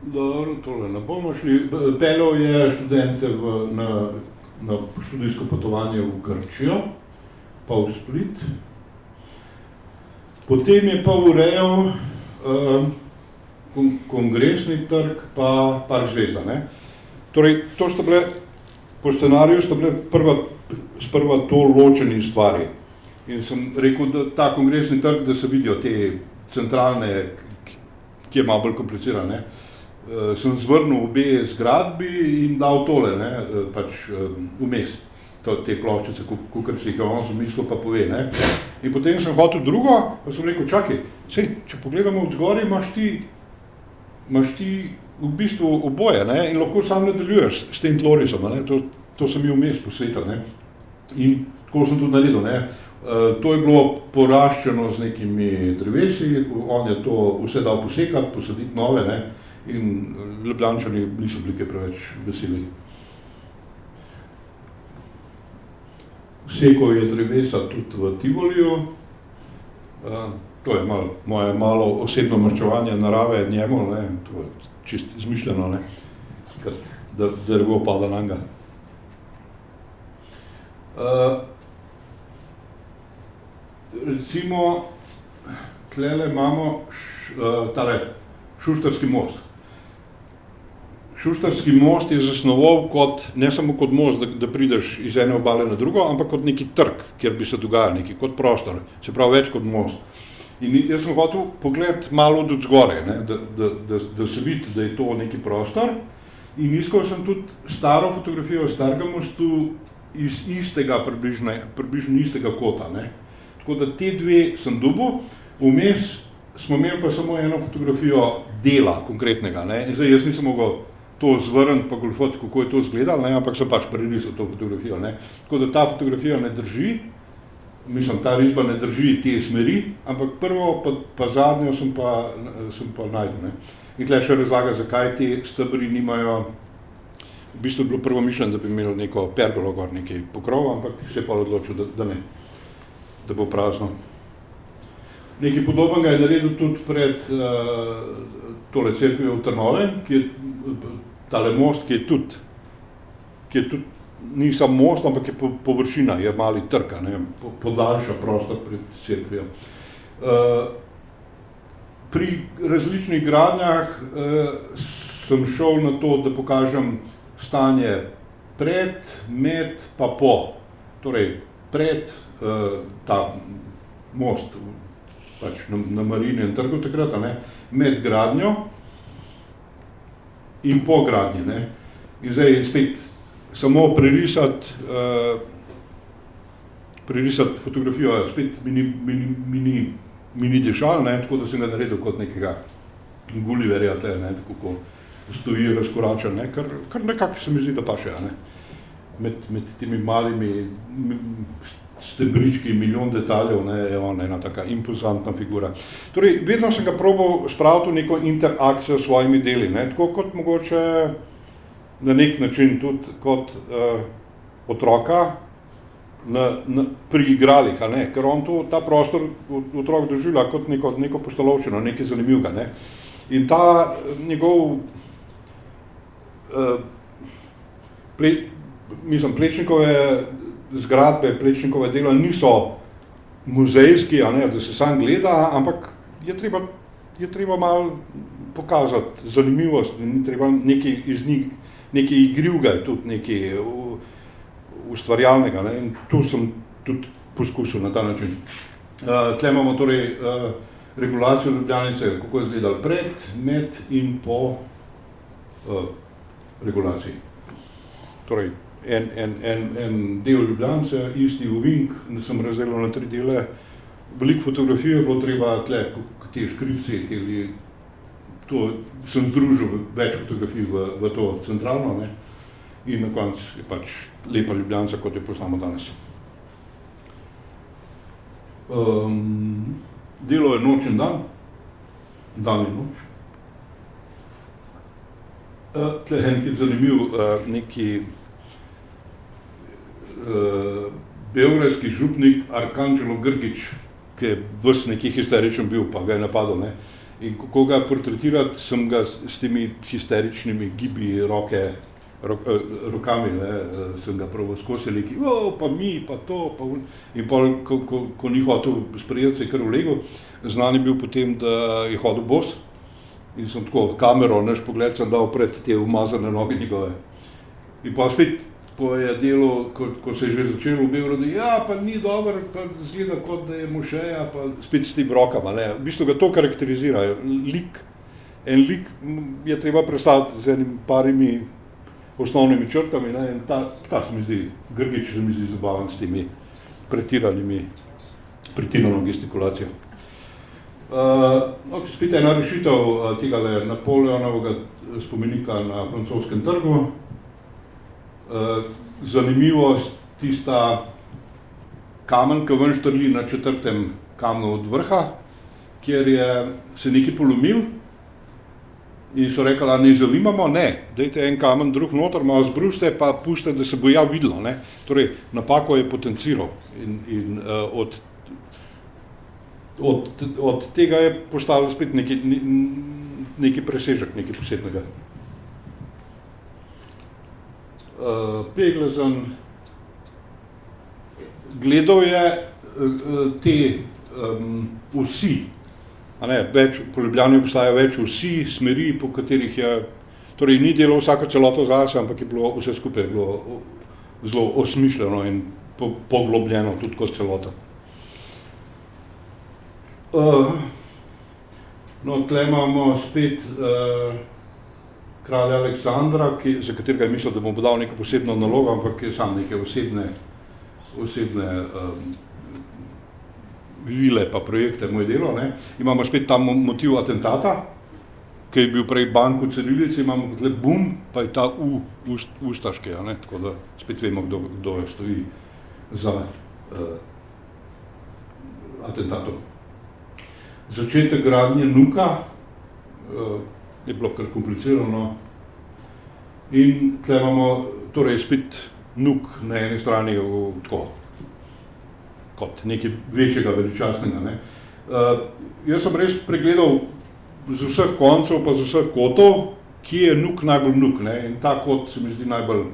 Dobro, tole ne bomo šli. Peljal je študente na študijsko potovanje v Grčijo, pa v Split. Potem je pa urejal Kongresni trg pa Park Zvezda, ne. Torej, to sta bile, po scenariju sta bile sprva to ločeni stvari. In sem rekel, da ta Kongresni trg, da se vidijo te centralne, ki je malo bolj kompliciran, ne. Sem zvrnil obe zgradbi in dal tole, ne, pač vmes. Te ploščice, kakor si jih je on zamislil, pa pove, ne. In potem sem hotel drugo, pa sem rekel, čakaj, sej, če pogledamo od zgoraj, imaš ti v bistvu oboje, ne, in lahko sam nadaljuješ s tem tlorisom, ne, to sem jim vmes posvetil, ne. In tako sem tudi naredil, ne. To je bilo poraščeno z nekimi drevesi, on je to vse dal posekati, posaditi nove, ne, in Ljubljančani niso bili kaj preveč veseli. Sekal je drevesa tudi v Tivoliju, to je moje malo osebno maščevanje narave njemu, ne, to je čisto izmišljeno, ne, da drevo pada nanj. Recimo, tlele imamo tale Šuštarski most. Šuštarski most je zasnoval ne samo kot most, da prideš iz ene obale na drugo, ampak kot neki trg, kjer bi se dogajali neki, kot prostor, se pravi več kot most. In jaz sem hotel pogledati malo od zgoraj, ne, da se vidi, da je to neki prostor. In iskal sem tudi staro fotografijo starega mostu iz istega, približno istega kota, ne. Tako da te dve sem dobil, vmes smo imeli pa samo eno fotografijo dela konkretnega, ne. In zdaj jaz nisem mogel to zvrniti pa goljufati, kako je to izgledalo, ne, ampak sem pač prerisal to fotografijo, ne. Tako da ta fotografija ne drži, mislim, ta risba ne drži te smeri, ampak prvo pa zadnjo sem pa najdel, ne. In tle še razlaga, zakaj te stebri nimajo, v bistvu je bilo prvo mišljeno, da bi imeli neko pergolo gor, nekaj pokrov, ampak se je pa odločil, da ne, da bo prazno. Nekaj podobnega je naredil tudi pred tole cerkvijo v Trnovem, ki je tale most, ki je tudi, ni samo most, ampak je površina, je mali trg, ne, podaljša prostor pred cerkvijo. Pri različnih gradnjah sem šel na to, da pokažem stanje pred, med pa po. Torej, pred ta most, pač na Marijinem trgu takrat, ne, med gradnjo in po gradnji, ne. In zdaj spet samo prerisati fotografijo, spet mi ni dešal, ne, tako da sem ga naredil kot nekega Gulliverja, ne, tako ko stoji razkoračen, ne, kar nekako se mi zdi, da paše, ne. Med temi malimi stebrički, milijon detaljev, ne, je on ena taka impozantna figura. Torej, vedno sem ga probal spraviti v neko interakcijo s svojimi deli, ne, tako kot mogoče na nek način tudi kot otroka pri igralih, a ne, ker on ta prostor otrok doživlja kot neko postolovščino, nekaj zanimivega, ne. In ta njegov Plečnikove zgradbe, Plečnikove dela niso muzejski, a ne, da se sam gleda, ampak je treba malo pokazati zanimivost, in treba nekaj iz njih, nekaj igrivega, tudi nekaj ustvarjalnega, ne, in tu sem tudi poskusil na ta način. Tle imamo torej regulacijo Ljubljanice, kako je izgledalo pred, med in po regulaciji. Torej, en del Ljubljanice, isti ovink, sem razdelil na 3 dele. Veliko fotografij je bilo treba tle, te škripci, to sem združil več fotografij v to centralno, ne, in na koncu je pač lepa Ljubljanica, kot jo poznamo danes. Delo je noč in dan, dan in noč. Tle je nekaj zanimiv, neki beograjski župnik Arkanđelo Grgić, ki je ves neki histeričen bil, pa ga je napadel, ne. In kako ga portretirati, sem ga s temi histeričnimi gibi rokami, ne, sem ga probal skozi leki, pa mi, pa to, pa on. In pol, ko ni hotel sprejeti, se je kar vlegel, znan je bil potem, da je hodil bos. In sem tako kamero, naš pogled sem dal pred te umazane noge njegove. In pa spet, ko je delo, ko se je že začelo v Beogradu, ja, pa ni dobro, pa zgleda kot da je mošeja, pa spet s tem rokama, ne. V bistvu ga to karakterizira, en lik je treba predstaviti z enim parimi osnovnimi črtami, ne, in ta se mi zdi, Grgić se mi zdi zabaven s temi pretirano gestikulacijo. Spet ena rešitev tegale Napoleonovega spomenika na Francoskem trgu. Zanimivost, tista kamen, ki ven štrli na 4. kamnu od vrha, kjer je se nekaj polomil in so rekli, a ne zalimamo, ne, dajte en kamen drug noter, malo zbruste, pa puste, da se bo ja videlo, ne. Torej, napako je potenciral in od tega je postalo spet neki presežek, nekaj posebnega. Peglezen gledal je te vsi, a ne, po Ljubljani obstaja več vsi, smeri, po katerih je, torej ni delal vsako celoto zase, ampak je bilo vse skupaj zelo osmišljeno in poglobljeno tudi kot celota. No, tle imamo spet kralja Aleksandra, za katerega je mislil, da bomo dal neko posebno nalogo, ampak je sam neke osebne vile pa projekte, moj delo, ne. Imamo spet tam motiv atentata, ki je bil prej bank v Cerilici, imamo tle bum, pa je ta ustaški, ne, tako da spet vemo, kdo stoji za atentatom. Začetek gradnje NUK-a je bilo kar komplicirano in tle imamo torej spet NUK na eni strani tako kot nekaj večjega, veličastnega, ne. Jaz sem res pregledal z vseh koncev pa z vseh kotov, kje je NUK najbolj NUK, ne, in ta kot se mi zdi najbolj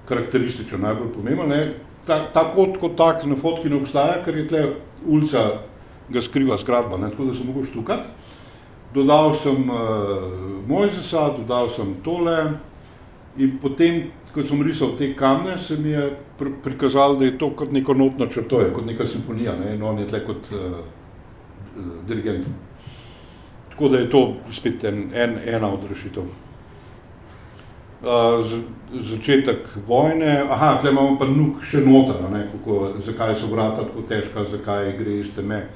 karakterističen, najbolj pomemben, ne. Ta kot tak na fotki ne obstaja, ker je tle ulica ga skriva zgradba, ne, tako da sem mogel štukati. Dodal sem Mojzesa, dodal sem tole in potem, ko sem risal te kamne, se mi je prikazalo, da je to kot neko notno črtoje, kot neka simfonija, ne, in on je tle kot dirigent. Tako da je to spet ena od rešitev. začetek vojne, tle imamo pa Nuk še noter, zakaj so vrata tako težka, zakaj gre iz teme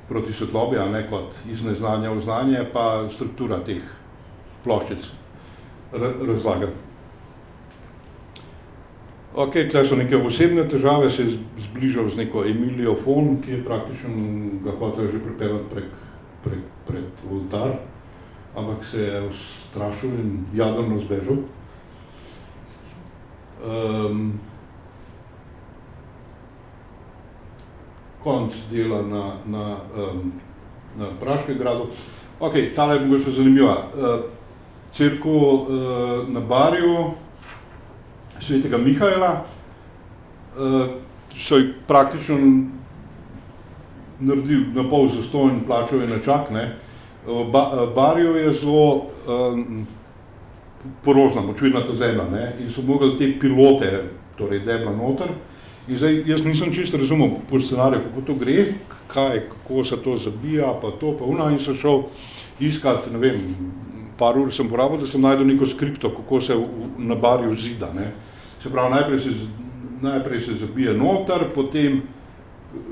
proti svetlobi, kot iz neznanja v znanje, pa struktura teh ploščic razlaga. Tle so neke osebne težave, se je zbližal z neko Emilijo Fon, ki je praktično ga hotel že pripeljati pred oltar, ampak se je ustrašil in jadrno zbežal. Konc dela na Praškem gradu. Tale je mogoče zanimiva. Cerkev na Barju svetega Mihajla so jih praktično naredili na pol zastonj, plačal je načak. Barju je zelo porozna, močvirnata zemlja, in so mogli te pilote, torej debla noter. In zdaj, jaz nisem čisto razumel po scenariju, kako to gre, kako se to zabija, pa to, pa ona, in sem šel iskat, ne vem, par ur sem porabil, da sem najdel neko skripto, kako se na Barju zida. Se pravi, najprej se zabije noter, potem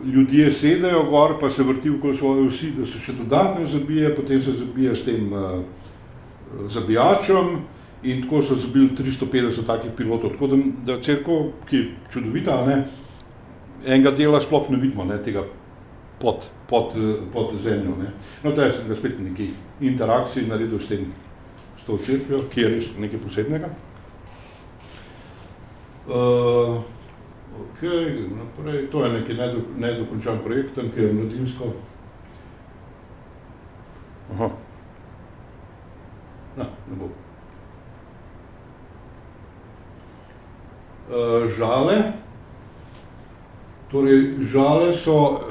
ljudje sedejo gor, pa se vrti okoli svoje vsi, da se še dodatno zabije, potem se zabije s tem zabijačem in tako so zabili 350 takih pilotov. Tako da cerkev, ki je čudovita, enega dela sploh ne vidimo, tega pod zemljo. Tukaj sem ga spet nekaj interakcij naredil s to cerkvijo, ki je res nekaj posebnega. Naprej, to je nekaj nedokončan projekt, tam, ki je mladinsko. Ne bo. Žale. Torej, žale so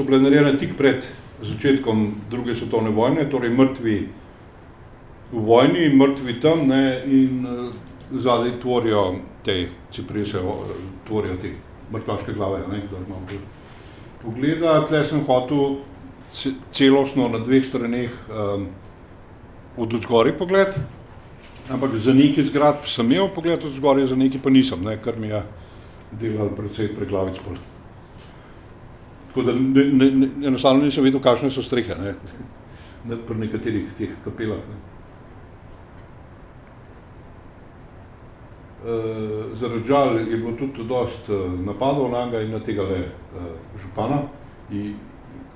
bile narejene tik pred začetkom druge svetovne vojne, torej mrtvi v vojni, mrtvi tam, in zadaj tvorijo te ciprese, tvorijo te mrtvaške glave, kdor malo pogleda. Tle sem hotel celostno na dveh straneh od odzgori pogled, ampak za neki zgradb sem imel pogled od zgori, za neki pa nisem, kar mi je delal precej preglavic pol. Tako da enostavno nisem vedel, kakšne so strehe pri nekaterih teh kapelah. Zaradi žal je bilo tudi dosti napadov na njega in na tega župana in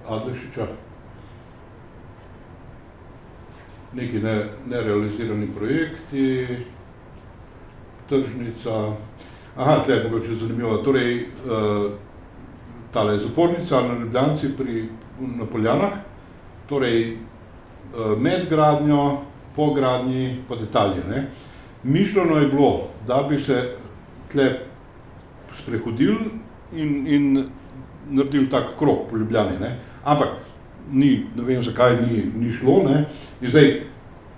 Adlešiča. Neki nerealizirani projekti, tržnica. Tle je mogoče zanimivo. Torej, tale zapornica na Ljubljanci na Poljanah, torej med gradnjo, po gradnji, pa detalje. Mišljeno je bilo, da bi se tle sprehodili in naredili tak krog po Ljubljani, ampak ne vem zakaj ni šlo, in zdaj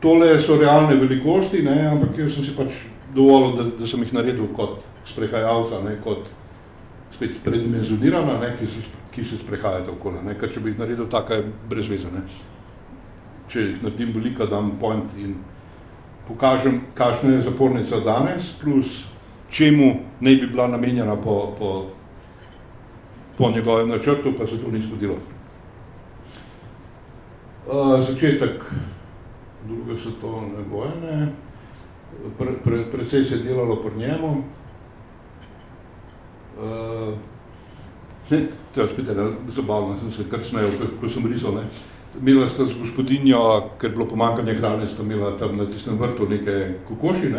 tole so realne velikosti, ampak jaz sem si pač dovolil, da sem jih naredil kot sprehajalca, kot spet predimenzionirana, ki se sprehajate okoli, ker če bi jih naredil taka je brez veze, če jih naredim velika, dam point in pokažem, kakšna je zapornica danes, plus čemu ne bi bila namenjena po njegovem načrtu, pa se to ni zgodilo. Začetek druge svetovne vojne, precej se je delalo pri njemu. To je spet zabavno, sem se kar smejal, ko sem risal. Imela sta z gospodinjo, ker je bilo pomanjkanje hrane, sta imela tam na tistem vrtu neke kokoši,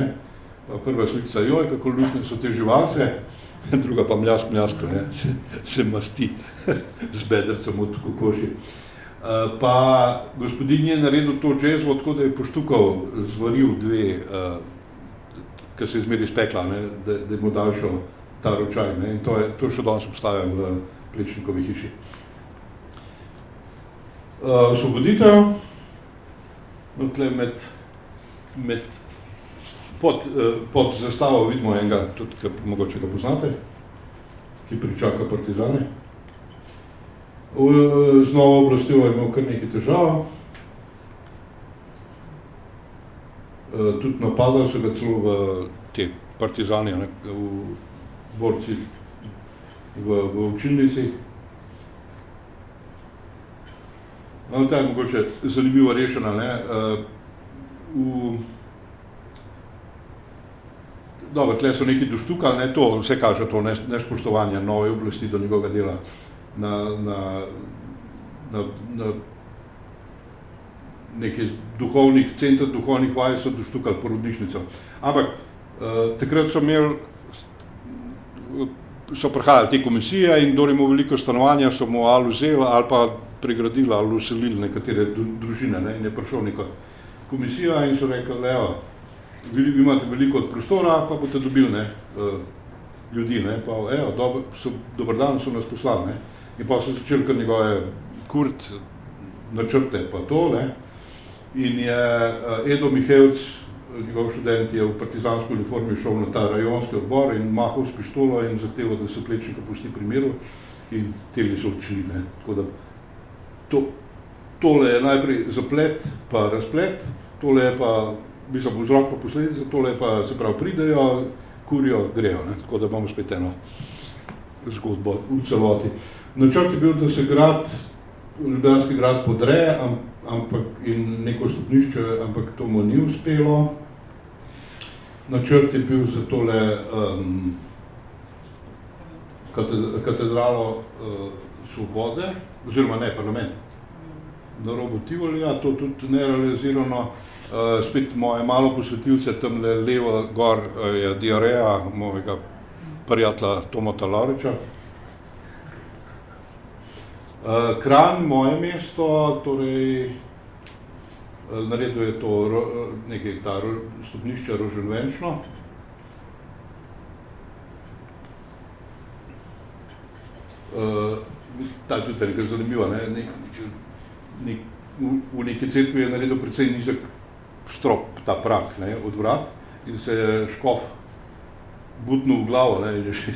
pa prva slikica, joj, kako luštne so te živalce, druga pa mljasko, se masti z bedrcem od kokoši. Pa gospodin je naredil to džezvo, tako da je poštukal, zvaril dve, ki se je zmeri spekla, da je mu daljšal ta ročaj, in to še danes obstaja v Plečnikovi hiši. Osvoboditev, tle pod zastavo vidimo enega, tudi mogoče ga poznate, ki pričaka partizane. Z novo oblastjo je imel kar nekaj težav. tudi napadali so ga celo v te partizani, ne, v borci v učilnici. No, ta je mogoče zanimivo rešena, ne. Dobro, tle so neki doštukali, ne, to vse kaže to nespoštovanje nove oblasti do njegovega dela na nekaj centr duhovnih vaj so doštukali porodnišnico. Ampak takrat so prihajali te komisije in kdor je imel veliko stanovanja, so mu ali vzeli ali pa pregradili ali uselili nekatere družine, ne, in je prišel neka komisija in so rekli, evo, vi imate veliko od prostora, pa boste dobili, ne, ljudi, ne, pa evo, dober dan so nas poslali, ne, in pa so začeli kar njegove kurt načrte pa to, ne, in je Edo Mihevc, njegov študent, je v partizanski uniformi šel na ta rajonski odbor in mahal s pištolo in zahteval, da se Plečnika pusti pri miru in teli so odšli, ne, tako da tole je najprej zaplet pa razplet, tole je pa vzrok pa posledica, tole je pa, se pravi, pridejo, kurijo, grejo, ne, tako da imamo spet eno zgodbo v celoti. Načrt je bil, da se ljubljanski grad podre, in neko stopnišče, ampak to mu ni uspelo. Načrt je bil za tole katedralo Svobode, oziroma ne, parlament, na robu Tivolija, to tudi nerealizirano. Spet moje malo posvetilce, tamle levo gor je diareja mojega prijatelja Tomota Lavriča. Kranj, moje mesto, torej naredil je to nekaj ta stopnišča Roženvenčno. Ta je tudi nekaj zanimiva, ne? V neki cerkvi je naredil precej nizek strop, ta prak, ne, od vrat, in se je škof butnil v glavo, ne, in je še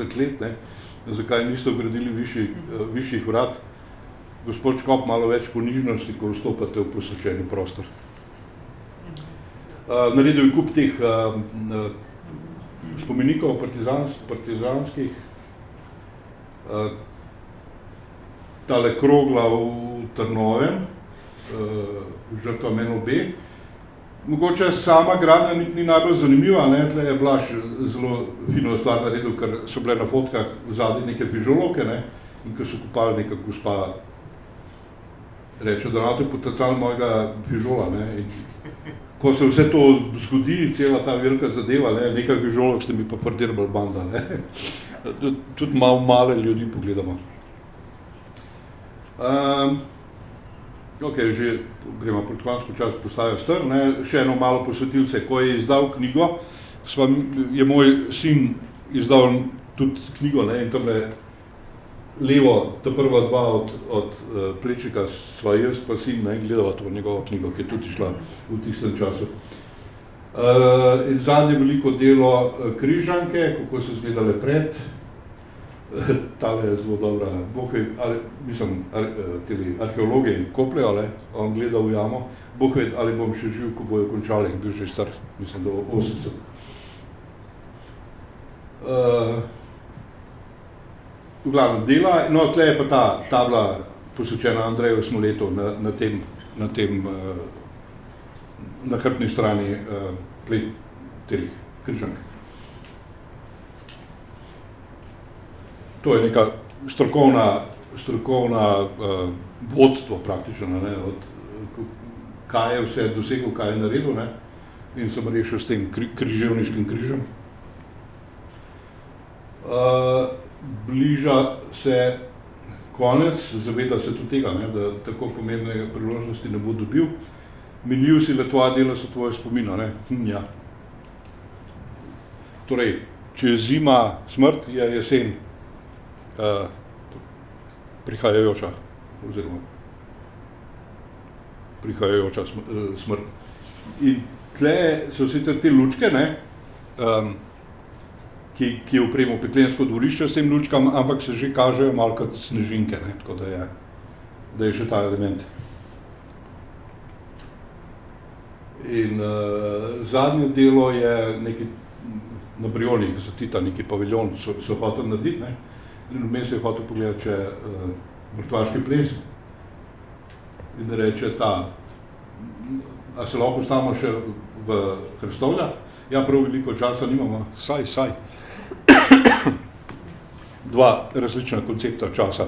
zaklet, ne. Zakaj niste vgradili višjih vrat? Gospod škof, malo več ponižnosti, ko vstopate v posvečeni prostor. Naredil je kup teh spomenikov partizanskih, tale krogla v Trnovem, žrtva NOB. Mogoče sama gradnja ni najbolj zanimiva, ne, tle je Blaž zelo fino stvar naredil, ker so bile na fotkah vzadnji neke fižoloke, ne, in ko so kopali neka gospa, reče, da je potencial mojega fižola, ne, in ko se vse to zgodi, cela ta velika zadeva, ne, nekaj fižolok ste mi pa prdirbali banda, ne, tudi male ljudi pogledamo. Ok, že gremo proti koncu, počas postaja str, ne, še eno malo posvetilce, ko je izdal knjigo, je moj sin izdal tudi knjigo, ne, in tamle levo, ta prva dva od Plečnika sva jaz pa sin, ne, gledala to njegovo knjigo, ki je tudi šla v tistem času. In zadnje veliko delo Križanke, kako so izgledale pred, tale je zelo dobra, teli arheologi kopljajo, on gleda v jamo, Bog ved, ali bom še živ, ko bojo končali, je bil že star, mislim, da 80. V glavnem dela, no, tle je pa ta tabla posvečena Andreju Smoletu na hrbtni strani telih Križank. To je neka strokovna vodstvo praktično, ne, kaj je vse dosegel, kaj je naredil, ne, in sem rešil s tem križevniškim križem. Bliža se konec, zaveda se tudi tega, ne, da tako pomembne priložnosti ne bo dobil. Minljiv si le tvoja dela so tvoje spomina, ne, ja. Torej, če je zima smrt, je jesen prihajajoča smrt. In tle so sicer te lučke, ne, ki je opremo peklensko dvorišče s tem lučkam, ampak se že kažejo malo kot snežinke, ne, tako da je še ta element. In zadnje delo je neki na Brionih za Tita, neki paviljon so hotel narediti, ne? In vmes je hotel pogledati, če mrtvaški ples in reče a se lahko ustavimo še v Hrestovljah? Ja, prav veliko časa nimamo, saj. Dva različna koncepta časa.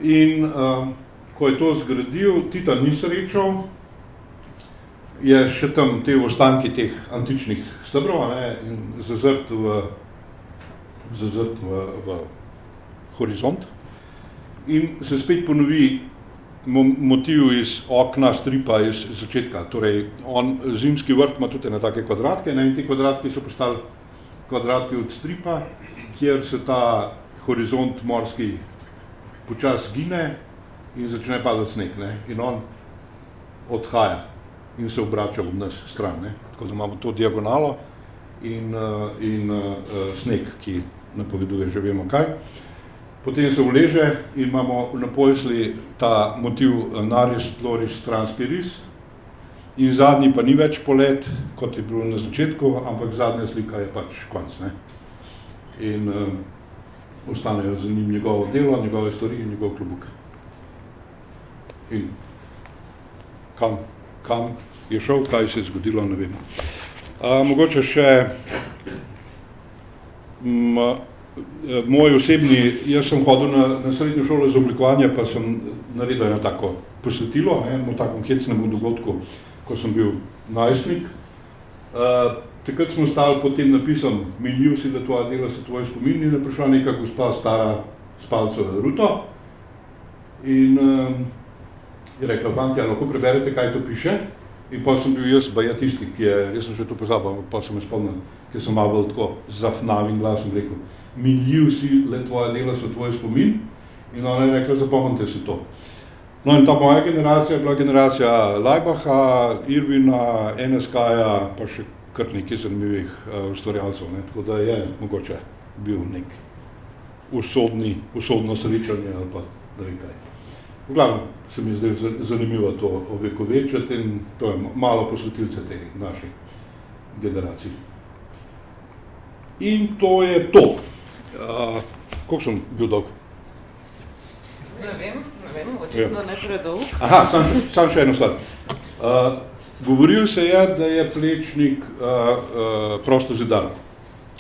In ko je to zgradil, Tita ni srečal, je še tam te ostanki teh antičnih stebrov, ne, in zazrt v horizont. In se spet ponovi motiv iz okna stripa iz začetka. Torej, zimski vrt ima tudi na take kvadratke, ne, in te kvadratke so postali kvadratke od stripa, kjer se ta horizont morski počasi gine in začne padati sneg, ne, in on odhaja in se obrača v nas stran, ne. Tako da imamo to diagonalo in sneg, ki napoveduje že vemo kaj. Potem se uleže in imamo na pojsli ta motiv naris, tloris, stranski ris. In zadnji pa ni več polet, kot je bilo na začetku, ampak zadnja slika je pač konc, ne. In ostanejo za njim njegovo delo, njegove stvari in njegov klobuk. In kam je šel, kaj se je zgodilo, ne vem. Mogoče še moj osebni, jaz sem hodil na srednjo šolo za oblikovanje, pa sem naredil eno tako posvetilo, enemu takom hecnemu dogodku, ko sem bil najstnik. Takrat smo stali pod tem napisom "Miljiv si, da tvoja dela so tvoji spomini", in je prišla neka gospa stara s palico ruto in je rekla: "Fantje, lahko preberete, kaj to piše?" In pa sem bil jaz baje tisti, jaz sem že to pozabil, pa sem me spomnil, ker sem malo bolj tako zafnavim glasom rekel: "Miljiv si, le tvoja dela so tvoj spomin." In ona je rekla: "Zapomnite si to." No, in ta moja generacija je bila generacija Leibacha, Irvina, NSK-ja, pa še kar nekaj zanimivih ustvarjalcev, ne, tako da je mogoče bil nek usodno srečanje ali pa ne vem kaj. V glavnem se mi je zdaj zanimivo to ovekovečiti in to je malo posvetilce tej naši generaciji. In to je to. Koliko sem bil dolg? Ne vem, očitno ne predolg. Aha, sam še eno stvar. Govoril se je, da je Plečnik prostozidar.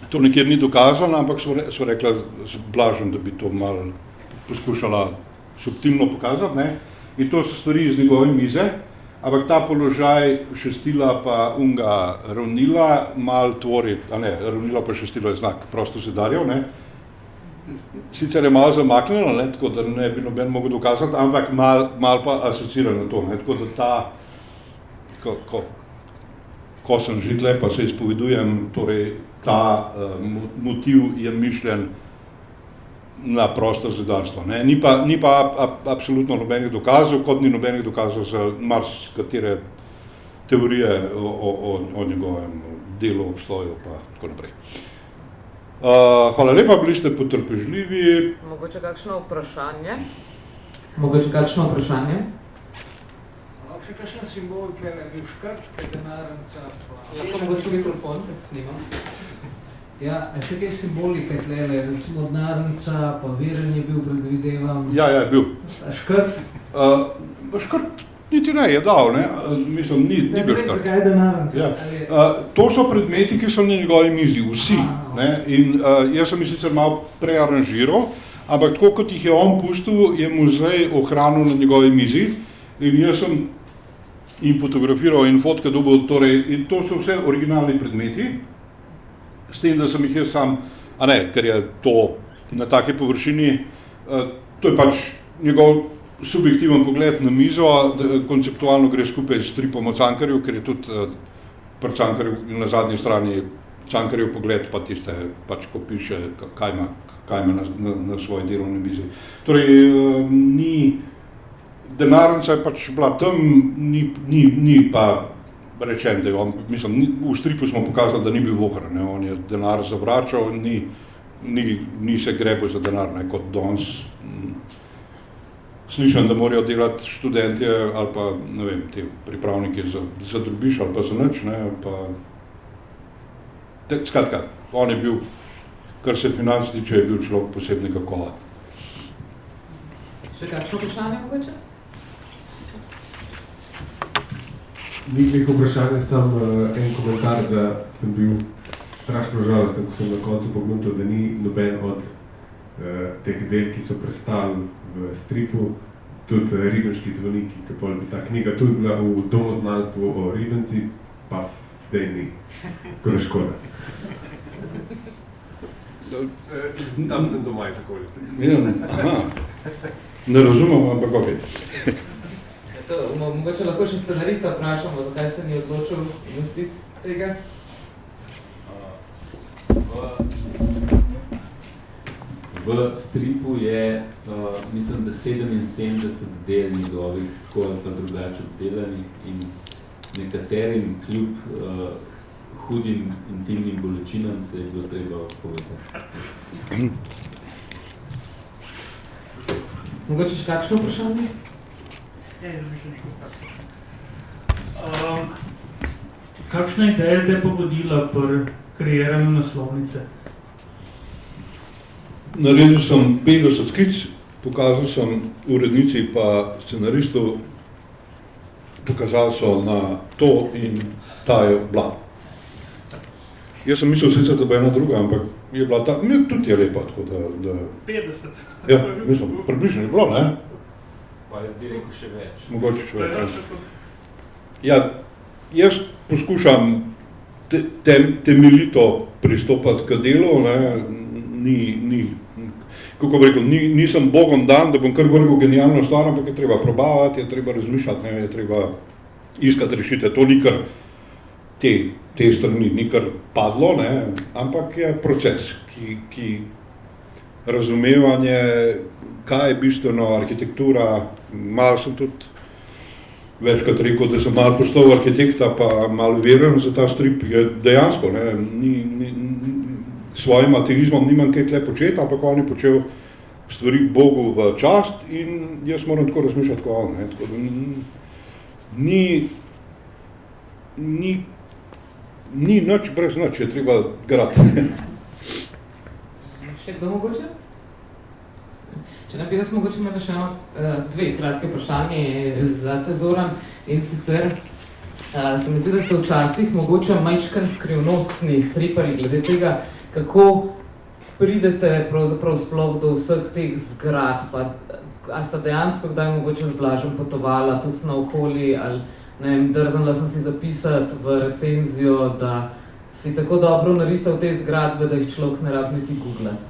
To nikjer ni dokazano, ampak so rekla Blažen, da bi to malo poskušala subtilno pokazati, ne. In to so stvari iz njegove mize, ampak ta položaj šestila pa unga ravnila malo tvori, ravnila pa šestilo je znak prostozidarjev, ne. Sicer je malo zamaknjeno, ne, tako da ne bi noben mogel dokazati, ampak malo pa asocira na to, ne, tako da ta, ko sem že tle, pa se izpovedujem, torej ta motiv je mišljen na prostozidarstvo, ne. Ni pa absolutno nobenih dokazov, kot ni nobenih dokazov za marskatere teorije o njegovem delu, obstoju pa tako naprej. Hvala lepa, bili ste potrpežljivi. Mogoče kakšno vprašanje? Še kakšen simbol tlele bil škrt, kaj denarnica pa... Lahko mogoče mikrofon, da snimam. Ja, še kaj simbolike tlele, recimo denarnica, pa Viren je bil, predvidevam. Ja, je bil. Škrt? Škrt niti ne, je dal, ne, mislim, ni bil škrt. Zakaj je denarnica? Ja. To so predmeti, ki so na njegovi mizi, vsi, ne, in jaz sem jih sicer malo prearanžiral, ampak tako kot jih je on pustil, je muzej ohranil na njegovi mizi in jaz sem in fotografiral in fotke dobil, torej, in to so vse originalni predmeti, s tem, da sem jih jaz sam, ker je to na take površini, to je pač njegov subjektiven pogled na mizo, konceptualno gre skupaj s stripom o Cankarju, ker je tudi pri Cankarju na zadnji strani Cankarjev pogled, pa tiste, pač ko piše, kaj ima na svoji delovni mizi. Torej, denarnica je pač bila tam, ni pa rečen, da je on, mislim, v stripu smo pokazali, da ni bil vohar, ne, on je denar zavračal, ni se grebil za denar, ne, kot danes slišim, da morajo delati študentje ali pa, ne vem, te pripravniki za drobiš ali pa za nič, ne, pa... Skratka, on je bil, kar se financ tiče, je bil človek posebnega kola. Še kakšno vprašanje mogoče? Ni veliko vprašanje, samo en komentar, da sem bil strašno žalosten, ko sem na koncu pogledal, da ni noben od teh del, ki so prestali v stripu, tudi Ribenški zvoniki, ki bi ta knjiga tudi bila v Domu znanstvu o Ribenci, pa zdaj ni. Tako da škoda. Tam sem doma iz okolice. Ne razumem, ampak okej. Mogoče lahko še scenarista vprašamo, zakaj se ni odločil umestiti tega? V stripu je, mislim, da 77 del njegovih tako ali pa drugače obdelanih in nekaterim kljub hudim intimnim bolečinam se je bilo treba povedati. Mogoče še kakšno vprašanje? Ja, izmišljeno vprašanje. Kakšna ideja te je pobudila pri kreiranju naslovnice? Naredil sem 50 skic, pokazal sem urednici pa scenaristov, pokazali so na to in ta je bila. Jaz sem mislil sicer, da bo ena druga, ampak je bila ta, tudi je lepa, tako da... 50? Ja, mislim, približno je bilo, ne? Pa jaz bi rekel še več. Mogoče še več. Ja, jaz poskušam temeljito pristopati k delu, ne, kako bi rekel, nisem bogom dan, da bom kar vrgel genialno stvar, ampak je treba probavati, je treba razmišljati, ne, je treba iskati rešitev. To ni kar te strani, ni kar padlo, ne, ampak je proces, ki razumevanje, kaj je bistveno, arhitektura, malo sem tudi večkrat rekel, da sem malo postal arhitekta, pa malo verujem za ta strip, je dejansko, ne, svojim ateizmom nimam kaj tle početi, ampak on je počel stvari Bogu v čast in jaz moram tako razmišljati kot on, ne, tako da ni nič brez nič, je treba grati. Še kdo mogoče? Če ne bi jaz mogoče imela še dve kratke vprašanje za te, Zoran, in sicer se mi zdi, da ste včasih mogoče majčkan skrivnostni striparji glede tega, kako pridete pravzaprav sploh do vseh teh zgradb, a sta dejansko kdaj mogoče z Blažem potovala tudi naokoli, ali ne vem, drznila sem si zapisati v recenzijo, da si tako dobro narisal te zgradbe, da jih človek ne rabi niti googlati.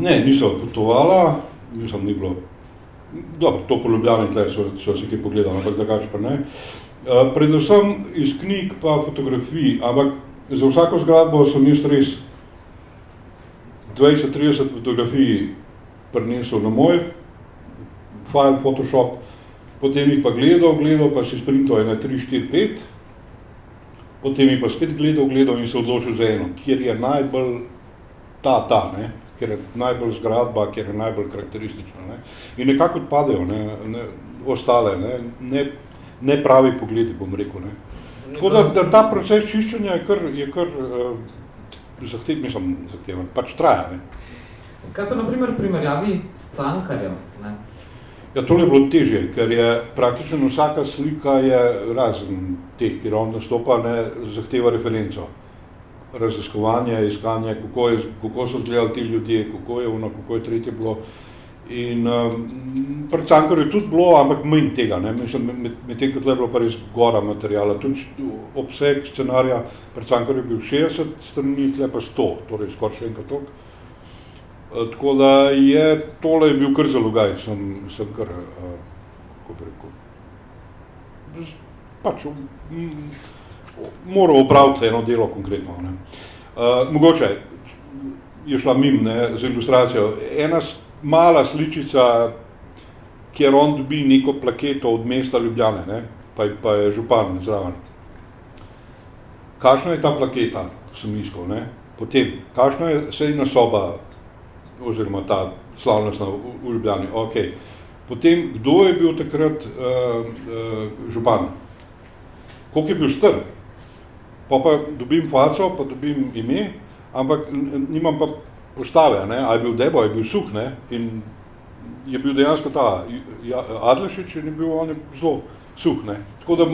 Ne, nisem potovala, ni bilo. Dobro, to po Ljubljani tle so si kaj pogledali, ampak drugače pa ne. Predvsem iz knjig pa fotografij, ampak za vsako zgradbo sem jaz res 20-30 fotografij prinesel na moj file Photoshop, potem jih pa gledal, pa si sprintal ene 3, 4, 5, potem jih pa spet gledal in se odločil za eno, kjer je najbolj ne, kjer je najbolj zgradba, kjer je najbolj karakteristična, ne. In nekako odpadejo, ne, ostale, ne pravi pogledi, bom rekel, ne. Tako da ta proces čiščenja je kar zahteven, pač traja, ne. Kaj pa na primer primerjavi s Cankarjem, ne? Ja, tole je bilo težje, ker je praktično vsaka slika je razen teh, kjer on nastopa, ne, zahteva referenco. Raziskovanje, iskanje, kako so izgledali ti ljudje, kako je tretje bilo. In pri Cankarju je tudi bilo, ampak manj tega, ne, mislim, med tem, kot je bilo pa res gora materijala, tudi obseg scenarija pri Cankarju je bil 60 strani, tle pa 100, torej skoraj še enkrat toliko. Tako da tole je bil kar zalogaj, sem kar, kako bi rekel, pač moral opraviti eno delo konkretno, ne. Mogoče je šla mimo, ne, za ilustracijo, ena mala sličica, kjer on dobi neko plaketo od mesta Ljubljane, ne, pa je župan zraven. Kakšna je ta plaketa, sem iskal, ne, potem, kakšna je sejna soba, oziroma ta slavnostna v Ljubljani. Okay. Potem, kdo je bil takrat župan? Koliko je bil star? Pa dobim faco, pa dobim ime, ampak nimam pa postave, ne? A je bil debo, je bil suh, ne? In je bil dejansko ta Adlešič in je bil on zelo suh, ne? Tako da,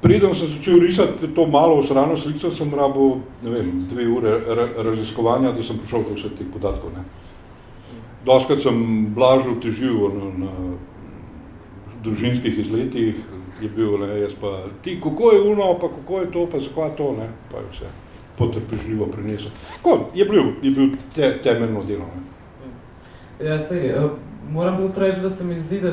preden sem začel risati to malo osrano slico, sem rabil, ne vem, 2 ure raziskovanja, da sem prišel do vseh teh podatkov, ne? Doskrat sem blažil, težil na družinskih izletih, je bil, ne, jaz pa, ti, kako je uno, pa kako je to, pa zakaj to, ne, pa je vse potrpežljivo prenesel. Tako, je bil temeljno delo, ne. Ja, sej, moram tudi reči, da se mi zdi, da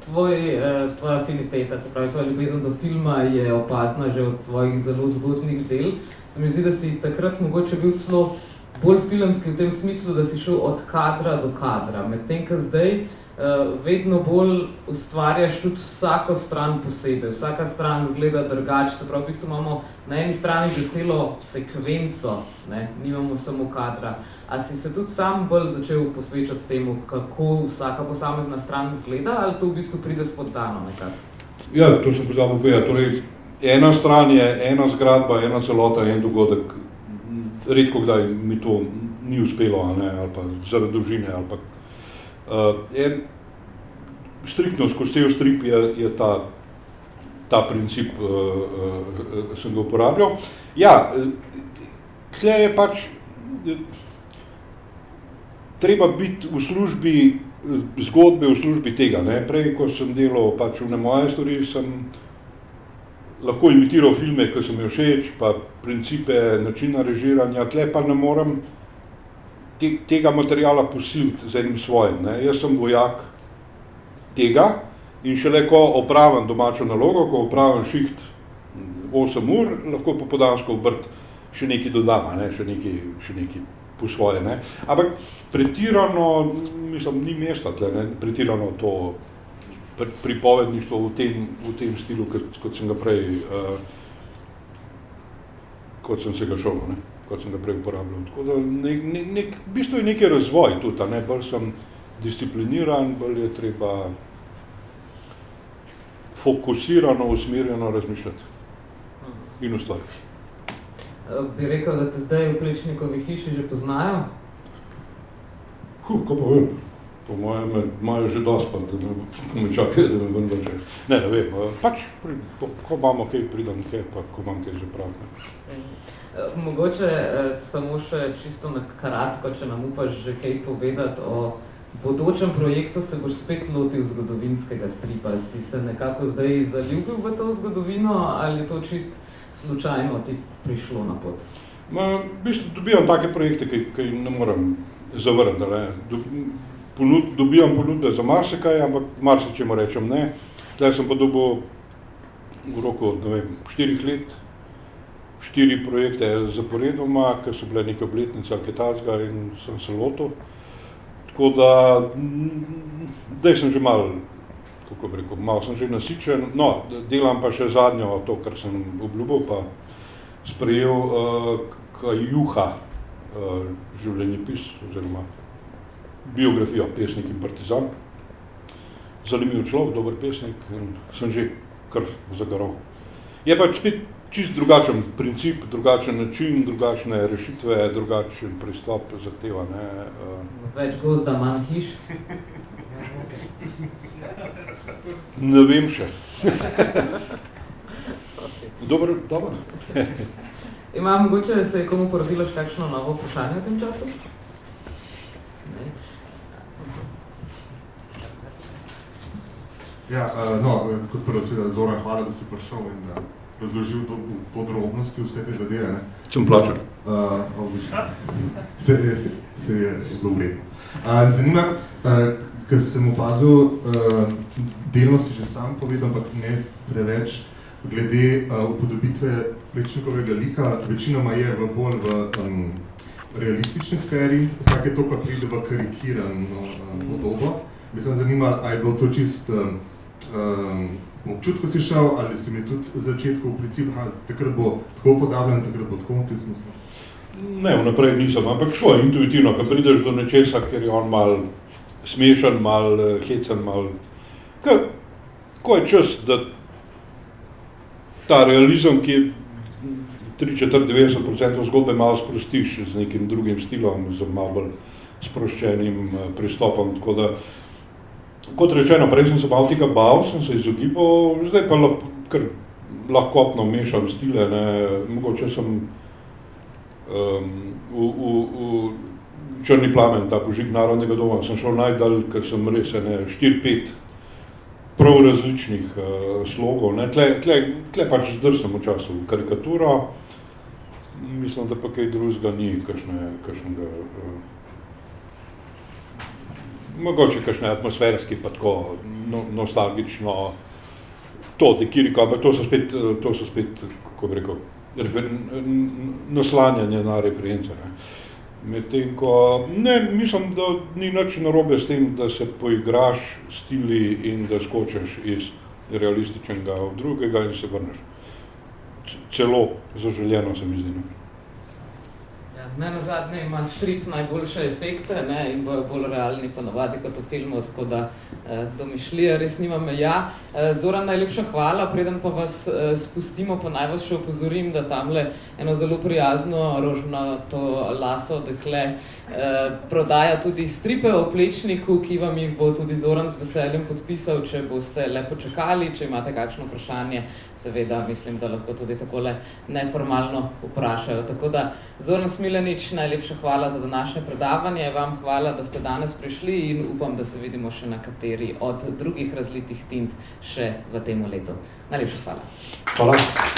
tvoja afiniteta, se pravi, tvoja ljubezen do filma je opazna že od tvojih zelo zgodnih del. Se mi zdi, da si takrat mogoče bil celo bolj filmski v tem smislu, da si šel od kadra do kadra, medtem ko zdaj vedno bolj ustvarjaš tudi vsako stran posebej, vsaka stran izgleda drugače, se pravi, v bistvu imamo na eni strani že celo sekvenco, ne, nimamo samo kadra. A si se tudi sam bolj začel posvečati temu, kako vsaka posamezna stran izgleda, ali to v bistvu pride spontano nekako? Ja, to sem pozabil povedati, torej ena stran je ena zgradba, ena celota, en dogodek, redko kdaj mi to ni uspelo, ne, ali pa zaradi dolžine, ali pa striktno skozi cel strip je ta princip sem ga uporabljal. Ja, tle je pač treba biti v službi zgodbe, v službi tega, ne. Prej, ko sem delal pač v moje stvari, sem lahko imitiral filme, ki so mi všeč, pa principe, načina režiranja, tle pa ne morem tega materiala posiliti z enim svojim, ne. Jaz sem vojak tega in šele ko opravim domačo nalogo, ko opravim šiht 8 ur, lahko popoldansko obrt še nekaj dodam, ne, še nekaj po svoje, ne. Ampak pretirano, mislim, ni mesta tle, ne, pretirano to pripovedništvo v tem stilu, kot sem ga prej, kot sem se ga šel, ne, kot sem ga prej uporabljal. Tako da v bistvu je nekaj razvoj tudi, ne, bolj sem discipliniran, bolj je treba fokusirano, usmerjeno razmišljati in ustvariti. Bi rekel, da te zdaj v Plečnikovi hiši že poznajo? Ko pa vem, po mojem imajo že dosti, pa da me čakajo, da me vendar že. Ne vem, pač, ko imamo kaj, pridem kaj, pa ko imam kaj že pravi. Mogoče samo še čisto na kratko, če nam upaš že kaj povedati o bodočem projektu, se boš spet lotil zgodovinskega stripa. Si se nekako zdaj zaljubil v to zgodovino ali je to čist slučajno ti prišlo na pot? V bistvu dobivam take projekte, ki ne moram zavrniti, ne. Dobivam ponudbe za marsikaj, ampak marsičemu rečem ne. Tle sem pa dobil v roku, ne vem, 4 let, 4 projekte zaporedoma, ker so bile neke obletnice ali kaj takega in sem se lotil. Tako da, zdaj sem že malo, kako bi rekel, malo sem že nasičen, no, delam pa še zadnjo, to, kar sem obljubil, pa sprejel Kajuha, življenjepis, oziroma biografijo, pesnik in partizan. Zanimiv človek, dober pesnik, in sem že kar zagaral. Je pa spet čist drugačen princip, drugačen način, drugačne rešitve, drugačen pristop zahteva, ne. Več gozda, manj hiš? Ne vem še. Dobro. Imam mogoče, se je komu porodilo še kakšno novo vprašanje v tem času? Ne? Ja, kot prvo seveda, Zoran, hvala, da si prišel in razložil v podrobnosti vse te zadeve, ne. Sem plačan. Se je bilo vredno. Zanima, ker sem opazil, delno si že sam povedal, ampak ne preveč, glede upodobitve Plečnikovega lika, večinoma je bolj v realistični sferi, vsake to pa pride v karikirano podobo. Bi se zanimali, a je bilo to čist občutko si šel, ali si mi tudi v začetku v principu, takrat bo tako upodabljen, takrat bo tako v tem smislu? Ne, vnaprej nisem, ampak tako intuitivno, ko prideš do nečesa, ker je on mal smešen, mal hecen, mal... Ko je čas, da ta realizem, ki je 3-4-90% zgodbe malo sprostiš z nekim drugim stilom, z malo bolj sproščenim pristopom, tako da, kot rečeno, prej sem se malo tega bal, sem se izogibal, zdaj pa kar lahkotno mešam stile, ne, mogoče sem v Črni plamen, ta požig Narodnega doma, sem šel najdalj, ker sem res 4-5 prav različnih slogov, ne, tle pač zdrsem v času karikatura, mislim, da pa kaj drugega ni, kakšnega mogoče kakšne atmosferski, pa tako nostalgično, to dekiriko, ampak to so spet, kako bi rekel, naslanjanje na reference. Medtem ko, ne, mislim, da ni nič narobe s tem, da se poigraš stili in da skočiš iz realističnega v drugega in se vrneš. Celo zaželjeno se mi zdi. Ne, nazadnje ima strip najboljše efekte, ne, in bojo bolj realni ponavadi kot v filmu, tako da domišljija res nima meja. Zoran, najlepša hvala, preden pa vas spustimo, pa naj vas še opozorim, da tamle eno zelo prijazno rožnato laso dekle prodaja tudi stripe o Plečniku, ki vam jih bo tudi Zoran z veseljem podpisal, če boste le počakali, če imate kakšno vprašanje, seveda mislim, da lahko tudi takole neformalno vprašajo. Tako da, Zoran Smiljanić, najlepša hvala za današnje predavanje, vam hvala, da ste danes prišli in upam, da se vidimo še na kateri od drugih razlitih tint še v tem letu. Najlepša hvala. Hvala.